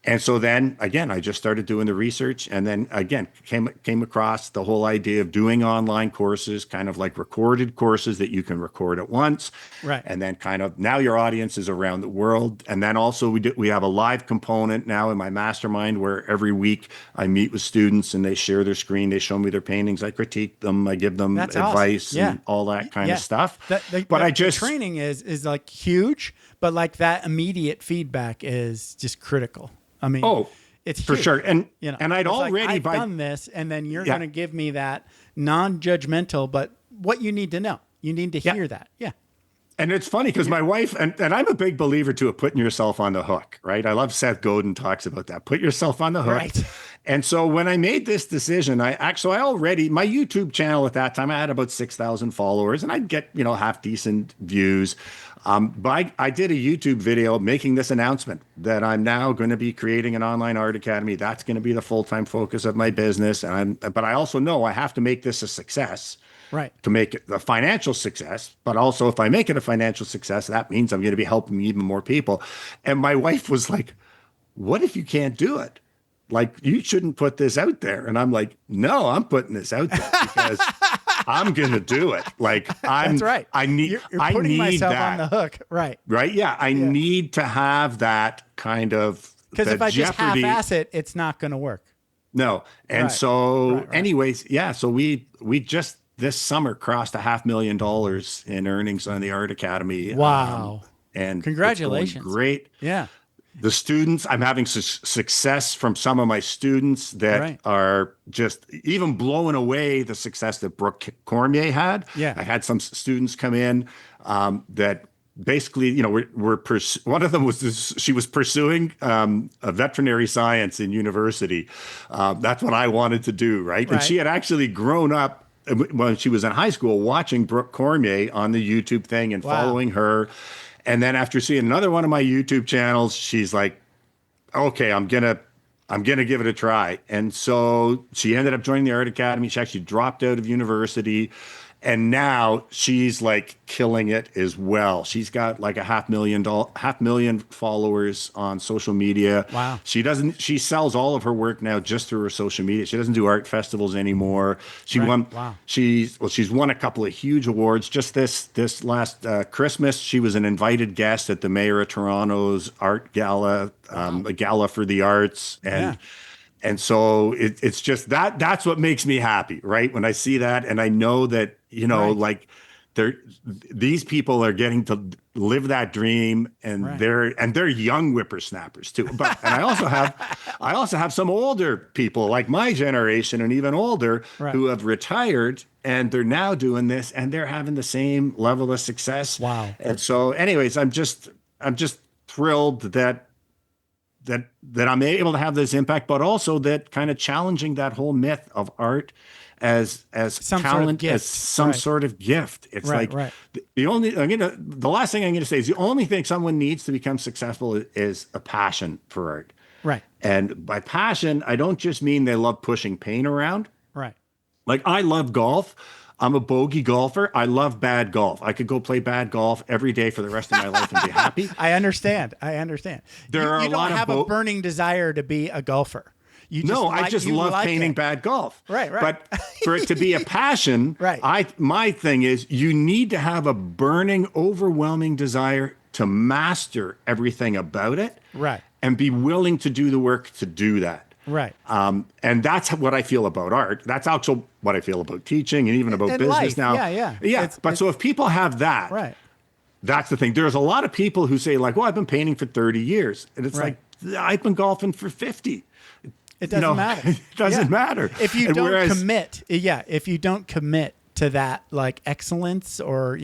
And so then again, I just started doing the research, and then again came across the whole idea of doing online courses, kind of like recorded courses that you can record at once. Right. And then kind of now your audience is around the world. And then also we have a live component now in my mastermind where every week I meet with students and they share their screen, they show me their paintings, I critique them, I give them That's advice awesome. Yeah. and all that kind of stuff. The training is like huge, but like that immediate feedback is just critical. I mean, it's for huge. sure. And you know, and I'd already I've done this, and then you're going to give me that non-judgmental, but what you need to know. You need to hear that. Yeah. And it's funny because my wife, and I'm a big believer too of putting yourself on the hook, right? I love Seth Godin talks about that. Put yourself on the hook. Right. And so when I made this decision, my YouTube channel at that time, I had about 6,000 followers and I'd get, half decent views. But I did a YouTube video making this announcement that I'm now going to be creating an online art academy. That's going to be the full-time focus of my business. But I also know I have to make this a success. Right. To make it a financial success. But also, if I make it a financial success, that means I'm going to be helping even more people. And my wife was like, what if you can't do it? Like, you shouldn't put this out there. And I'm like, no, I'm putting this out there because I'm going to do it. Like, that's right. You're putting myself on the hook. Right. Right. Yeah. I need to have that kind of, because if I just half-ass it, it's not going to work. No. And so anyways, so we just, this summer crossed $500,000 in earnings on the Art Academy. Wow. And congratulations. Great. Yeah. The students, I'm having success from some of my students that are just even blowing away the success that Brooke Cormier had. Yeah. I had some students come in that basically, one of them was she was pursuing a veterinary science in university. That's what I wanted to do. Right. And she had actually grown up when she was in high school watching Brooke Cormier on the YouTube thing and following her. And then after seeing another one of my YouTube channels, she's like, okay, I'm going to give it a try. And so she ended up joining the Art Academy. She actually dropped out of university. And now she's like killing it as well. She's got like a 500,000 followers on social media. Wow. She sells all of her work now just through her social media. She doesn't do art festivals anymore. She's won a couple of huge awards. Just this last Christmas, she was an invited guest at the Mayor of Toronto's art gala, a gala for the arts. And so it's just that's what makes me happy, right? When I see that and I know that, like these people are getting to live that dream and they're young whippersnappers too. And I also have some older people like my generation and even older who have retired and they're now doing this and they're having the same level of success. Wow. And so anyways, I'm just thrilled that I'm able to have this impact, but also that kind of challenging that whole myth of art as some talent, sort of as some sort of gift. It's the last thing I'm going to say is the only thing someone needs to become successful is a passion for art. Right. And by passion, I don't just mean they love pushing paint around. Right. Like I love golf. I'm a bogey golfer. I love bad golf. I could go play bad golf every day for the rest of my life and be happy. I understand. You don't have a burning desire to be a golfer. I just love painting bad golf. Right. But for it to be a passion, my thing is you need to have a burning, overwhelming desire to master everything about it. Right. And be willing to do the work to do that. Right. And that's what I feel about art. That's also what I feel about teaching and even about business life. now. Yeah. So if people have that, that's the thing. There's a lot of people who say like, well, I've been painting for 30 years. And it's like, I've been golfing for 50. It doesn't matter. It doesn't matter. If you if you don't commit to that like excellence or,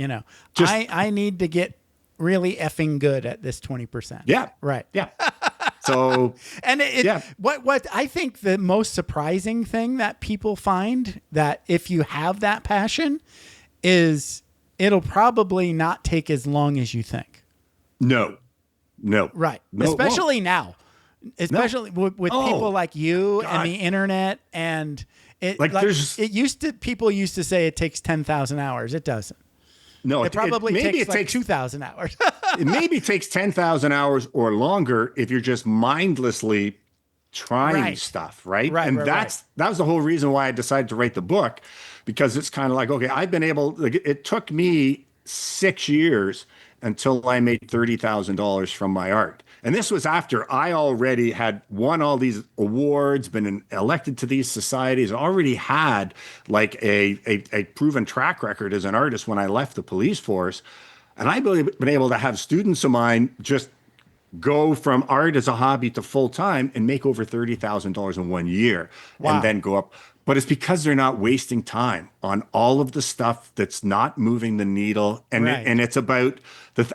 I need to get really effing good at this 20%. Yeah. Right. Yeah. So, and what I think the most surprising thing that people find that if you have that passion is it'll probably not take as long as you think. No. Right. Especially now. Especially with people like you and the internet and people used to say it takes 10,000 hours. It doesn't. No, it probably maybe takes it takes 2,000 hours. it maybe takes 10,000 hours or longer if you're just mindlessly trying stuff, right? And that was the whole reason why I decided to write the book, because it's kind of like, okay, it took me 6 years until I made $30,000 from my art. And this was after I already had won all these awards, been elected to these societies, already had like a proven track record as an artist when I left the police force. And I've been able to have students of mine just go from art as a hobby to full time and make over $30,000 in 1 year, and then go up. But it's because they're not wasting time on all of the stuff that's not moving the needle. And and it's about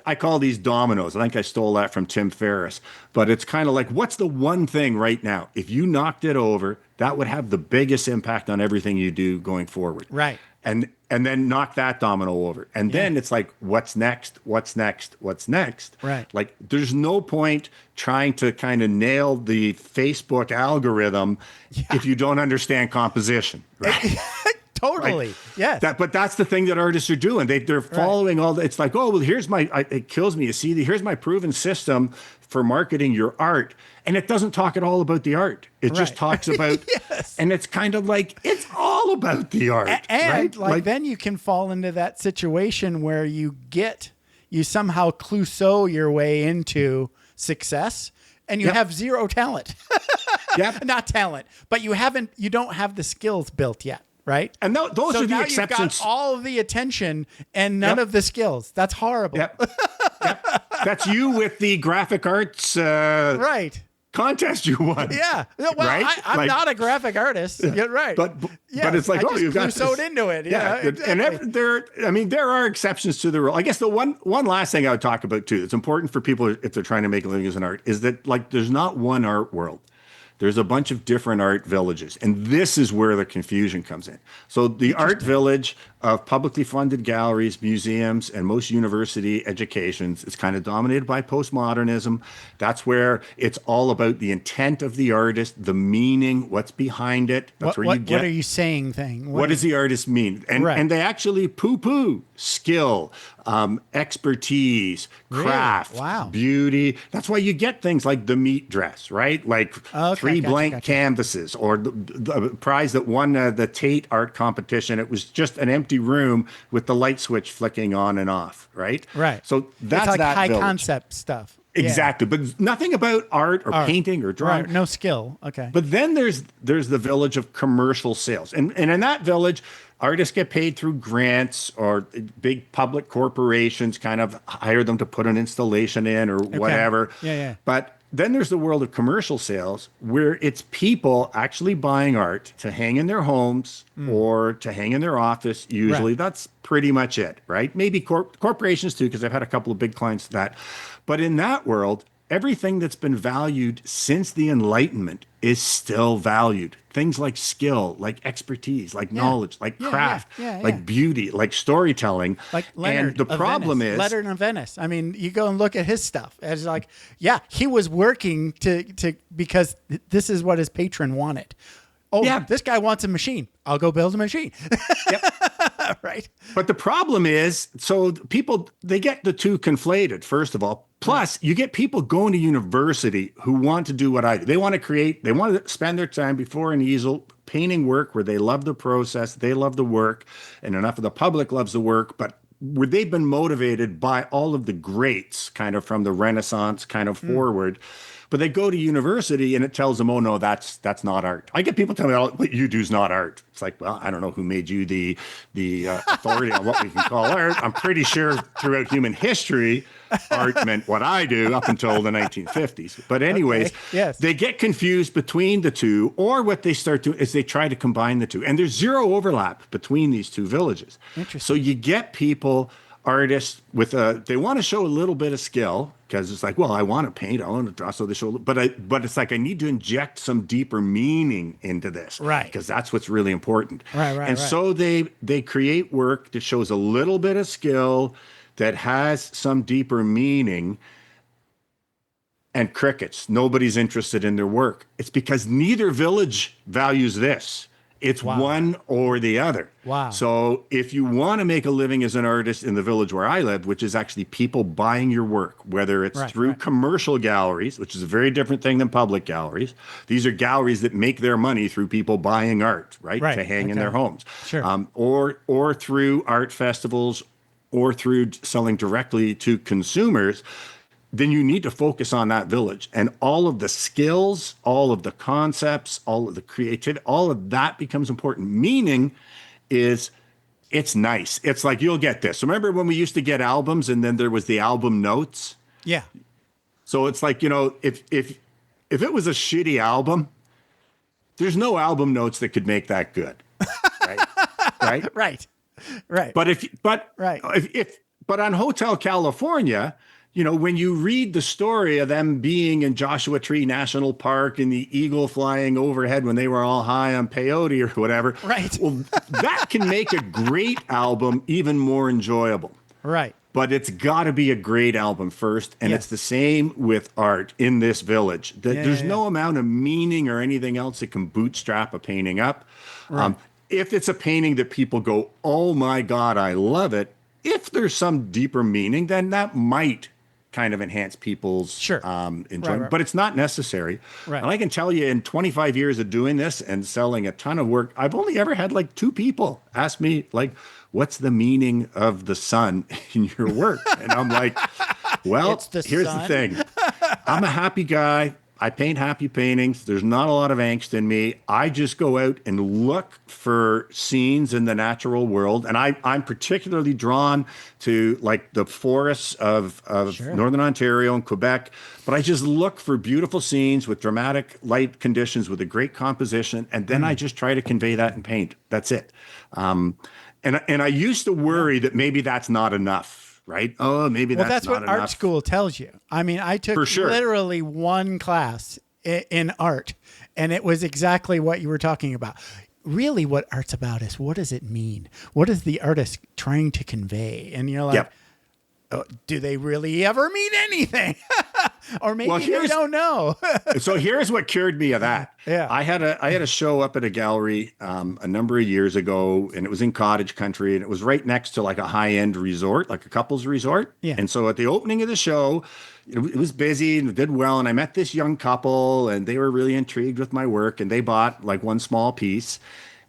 I call these dominoes. I think I stole that from Tim Ferriss. But it's kind of like, what's the one thing right now? If you knocked it over, that would have the biggest impact on everything you do going forward. Right. And then knock that domino over. And then it's like, what's next? What's next? What's next? Right. Like, there's no point trying to kind of nail the Facebook algorithm if you don't understand composition, right? Totally. Like, yes. But that's the thing that artists are doing. They're following all the, it's like, oh, well, it kills me. You see, here's my proven system for marketing your art. And it doesn't talk at all about the art. It just talks about, and it's kind of like, it's all about the art. And like then you can fall into that situation where you somehow Clouseau your way into success and you have zero talent. Not talent, but you don't have the skills built yet. Right. And those are the exceptions. You've got all of the attention and none of the skills. That's horrible. That's you with the graphic arts contest you won. Yeah. Well, I'm not a graphic artist. You're right. But it's like, you've got sewed into it. Yeah. Exactly. And there are exceptions to the rule. I guess the one last thing I would talk about too, that's important for people if they're trying to make a living as an art, is that like there's not one art world. There's a bunch of different art villages, and this is where the confusion comes in. So the art village of publicly funded galleries, museums, and most university educations is kind of dominated by postmodernism. That's where it's all about the intent of the artist, the meaning, what's behind it. That's where you get. What are you saying? What does the artist mean? And they actually poo-poo skill, expertise, craft, beauty. That's why you get things like the meat dress, right? Like 3 blank canvases, or the prize that won the Tate art competition. It was just an empty room with the light switch flicking on and off, right? Right. So that's like that high village. Concept stuff. Exactly, but nothing about art or painting or drawing. Right. No skill. Okay. But then there's the village of commercial sales, and in that village, artists get paid through grants, or big public corporations kind of hire them to put an installation in or whatever. Yeah. But then there's the world of commercial sales, where it's people actually buying art to hang in their homes or to hang in their office. Usually that's pretty much it, right? Maybe corporations too, because I've had a couple of big clients to that. But in that world, everything that's been valued since the Enlightenment is still valued. Things like skill, like expertise, like knowledge, like craft, like beauty, like storytelling. Like Leonard and the problem Venice. is Leonard of Venice. I mean, you go and look at his stuff. It's like, he was working to because this is what his patron wanted. This guy wants a machine. I'll go build a machine. Right. But the problem is, so people, they get the two conflated, first of all. Plus, you get people going to university who want to do what I do. They want to create, they want to spend their time before an easel painting work where they love the process, they love the work, and enough of the public loves the work, but where they've been motivated by all of the greats kind of from the Renaissance kind of forward. But they go to university and it tells them, oh, no, that's not art. I get people telling me, oh, what you do is not art. It's like, well, I don't know who made you the authority on what we can call art. I'm pretty sure throughout human history, art meant what I do up until the 1950s. But anyways, they get confused between the two, or what they start doing is they try to combine the two. And there's zero overlap between these two villages. Interesting. So you get people, artists with they want to show a little bit of skill, because it's like, well, I want to paint, I want to draw, so they show, but it's like I need to inject some deeper meaning into this, right? Because that's what's really important, right. So they create work that shows a little bit of skill, that has some deeper meaning, and crickets. Nobody's interested in their work. It's because neither village values this. It's Wow. one or the other. Wow. So if you want to make a living as an artist in the village where I live, which is actually people buying your work, whether it's through commercial galleries, which is a very different thing than public galleries. These are galleries that make their money through people buying art, right? To hang in their homes. Sure. Or through art festivals, or through selling directly to consumers. Then you need to focus on that village, and all of the skills, all of the concepts, all of the creativity, all of that becomes important. Meaning is it's nice. It's like, you'll get this. Remember when we used to get albums and then there was the album notes? Yeah. So it's like, if it was a shitty album, there's no album notes that could make that good. Right? Right. But on Hotel California, when you read the story of them being in Joshua Tree National Park and the eagle flying overhead when they were all high on peyote or whatever, right? Well, that can make a great album even more enjoyable. Right. But it's got to be a great album first. And it's the same with art in this village. There's no amount of meaning or anything else that can bootstrap a painting up. Right. If it's a painting that people go, oh my God, I love it. If there's some deeper meaning, then that might kind of enhance people's enjoyment, right. But it's not necessary. Right. And I can tell you, in 25 years of doing this and selling a ton of work, I've only ever had like 2 people ask me, like, what's the meaning of the sun in your work? And I'm like, well, here's the thing. I'm a happy guy. I paint happy paintings. There's not a lot of angst in me. I just go out and look for scenes in the natural world. And I'm particularly drawn to like the forests of Northern Ontario and Quebec. But I just look for beautiful scenes with dramatic light conditions with a great composition. And then I just try to convey that in paint. That's it. And I used to worry that maybe that's not enough. Right? Oh, maybe that's not what enough. Art school tells you. I mean, I took literally one class in art, and it was exactly what you were talking about. Really, what art's about is, what does it mean? What is the artist trying to convey? And you're like, oh, do they really ever mean anything? Or maybe they don't know. So here's what cured me of that. Yeah. I had a show up at a gallery a number of years ago, and it was in cottage country, and it was right next to like a high-end resort, like a couple's resort. Yeah. And so at the opening of the show, it was busy and it did well. And I met this young couple, and they were really intrigued with my work, and they bought like one small piece.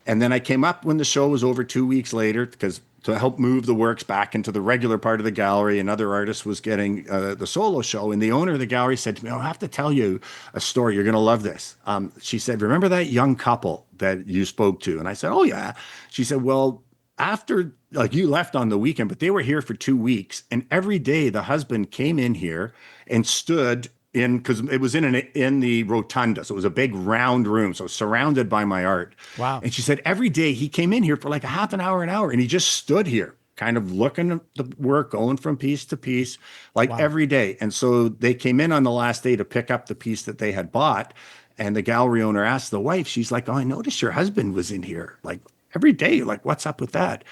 And then I came up when the show was over 2 weeks later, because to help move the works back into the regular part of the gallery. Another artist was getting the solo show. And the owner of the gallery said to me, I have to tell you a story. You're going to love this. She said, remember that young couple that you spoke to? And I said, oh, yeah. She said, well, after like you left on the weekend, but they were here for 2 weeks. And every day the husband came in here and stood because it was in the rotunda. So it was a big round room. So surrounded by my art. Wow. And she said every day he came in here for like a half an hour, and he just stood here kind of looking at the work, going from piece to piece, like every day. And so they came in on the last day to pick up the piece that they had bought. And the gallery owner asked the wife, she's like, oh, I noticed your husband was in here like every day. Like, what's up with that?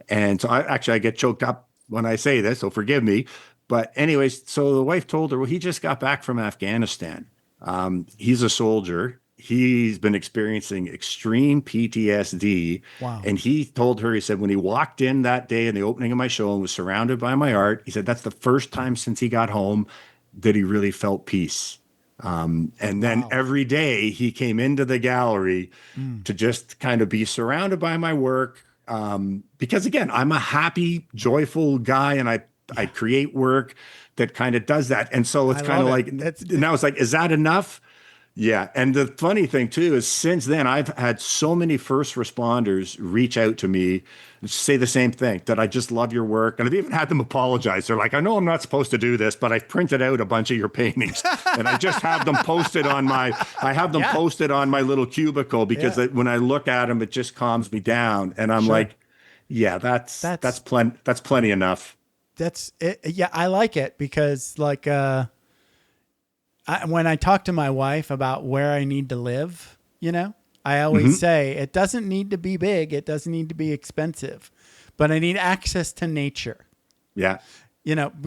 And so I get choked up when I say this, so forgive me. But anyways, so the wife told her, well, he just got back from Afghanistan. He's a soldier. He's been experiencing extreme PTSD. Wow. And he told her, he said, when he walked in that day in the opening of my show and was surrounded by my art, he said, that's the first time since he got home that he really felt peace. And then every day he came into the gallery to just kind of be surrounded by my work. Because again, I'm a happy, joyful guy, and I create work that kind of does that. And so it's kind of like, now it's like, is that enough? Yeah. And the funny thing too, is since then I've had so many first responders reach out to me and say the same thing, that I just love your work. And I've even had them apologize. They're like, I know I'm not supposed to do this, but I've printed out a bunch of your paintings and I just have them posted on my little cubicle because when I look at them, it just calms me down. And I'm like, yeah, that's plenty enough. That's it. Yeah, I like it because like when I talk to my wife about where I need to live, I always say it doesn't need to be big. It doesn't need to be expensive, but I need access to nature. Yeah.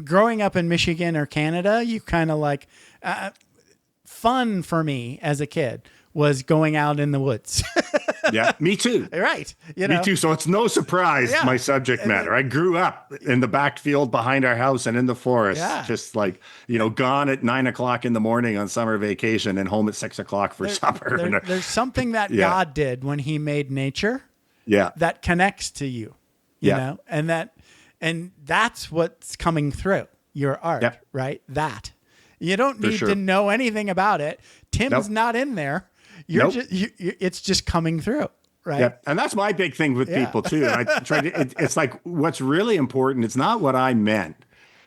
Growing up in Michigan or Canada, you kind of like fun for me as a kid was going out in the woods. Yeah, me too. Right. Me too. So it's no surprise, my subject matter. I grew up in the backfield behind our house and in the forest, just like, gone at 9 o'clock in the morning on summer vacation and home at 6 o'clock for supper. There's something that God did when he made nature that connects to you, you know, and that's what's coming through your art, right? That you don't need to know anything about it. Tim's not in there. You're just, it's just coming through, right? Yeah, and that's my big thing with people too. I try to. It's like what's really important. It's not what I meant.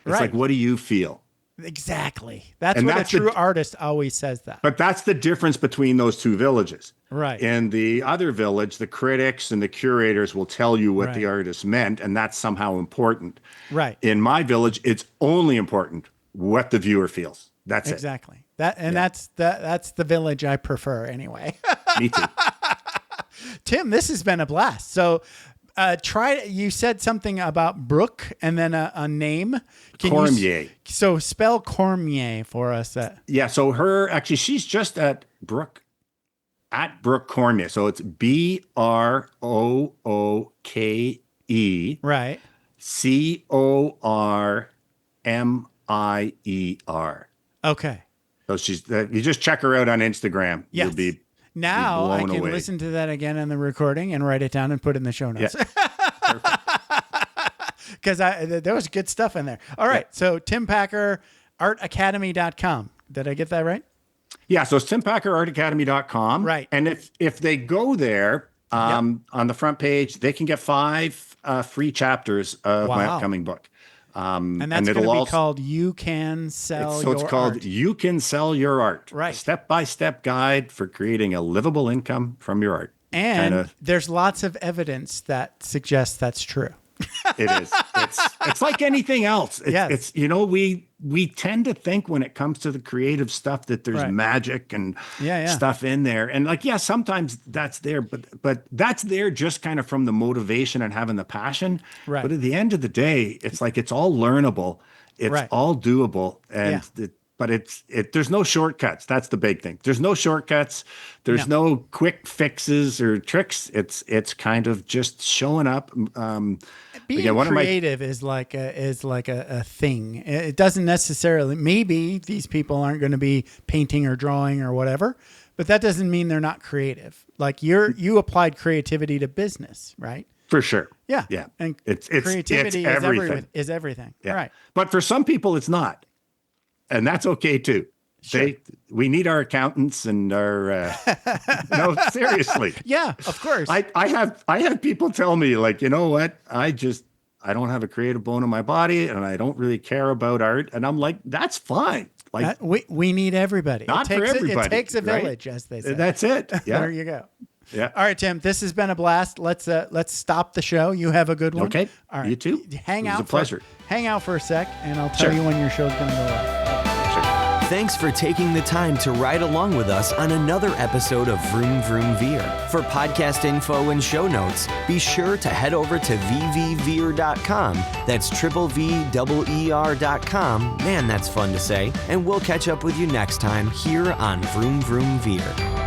It's like, what do you feel? Exactly. That's what a true artist always says that. But that's the difference between those two villages. Right. In the other village, the critics and the curators will tell you what the artist meant, and that's somehow important. Right. In my village, it's only important what the viewer feels. That's it. Exactly. That's the village I prefer anyway. Me too. Tim, this has been a blast. So you said something about Brooke and then a name. Cormier. So spell Cormier for us. Yeah. So she's just at Brooke Cormier. So it's BROOKE. Right. CORMIER. Okay. So you just check her out on Instagram. Yes. You'll be now I can away. listen to that again on the recording and write it down and put it in the show notes. Yeah. Because there was good stuff in there. All right. Yeah. So Tim Packer, artacademy.com. Did I get that right? Yeah. So it's timpackerartacademy.com. Right. And if they go there on the front page, they can get 5 free chapters of my upcoming book. And that's going to be called You Can Sell Your Art. So it's called You Can Sell Your Art. Right. A step-by-step guide for creating a livable income from your art. And there's lots of evidence that suggests that's true. It is. It's like anything else. It's we tend to think when it comes to the creative stuff that there's magic and stuff in there. And sometimes that's there, but that's there just kind of from the motivation and having the passion. Right. But at the end of the day, it's like it's all learnable. It's all doable. And there's no shortcuts. That's the big thing. There's no shortcuts. There's no quick fixes or tricks. It's kind of just showing up. Being creative is like a thing. It doesn't necessarily. Maybe these people aren't going to be painting or drawing or whatever, but that doesn't mean they're not creative. Like you applied creativity to business, right? For sure. Yeah. Yeah. And it's creativity everything. is everything. Yeah. Right. But for some people, it's not. And that's okay too. Sure. We need our accountants and our no, seriously. Yeah, of course. I have people tell me like, you know what? I don't have a creative bone in my body and I don't really care about art. And I'm like, that's fine. Like we need everybody. Not for everybody. It takes a village, as they say. That's it. Yeah. There you go. Yeah. All right, Tim. This has been a blast. Let's stop the show. You have a good one. Okay. All right. You too. Hang out. It was a pleasure. Hang out for a sec, and I'll tell you when your show's going to go live. Thanks for taking the time to ride along with us on another episode of Vroom Vroom Veer. For podcast info and show notes, be sure to head over to vvveer.com. That's VVER.com. Man, that's fun to say. And we'll catch up with you next time here on Vroom Vroom Veer.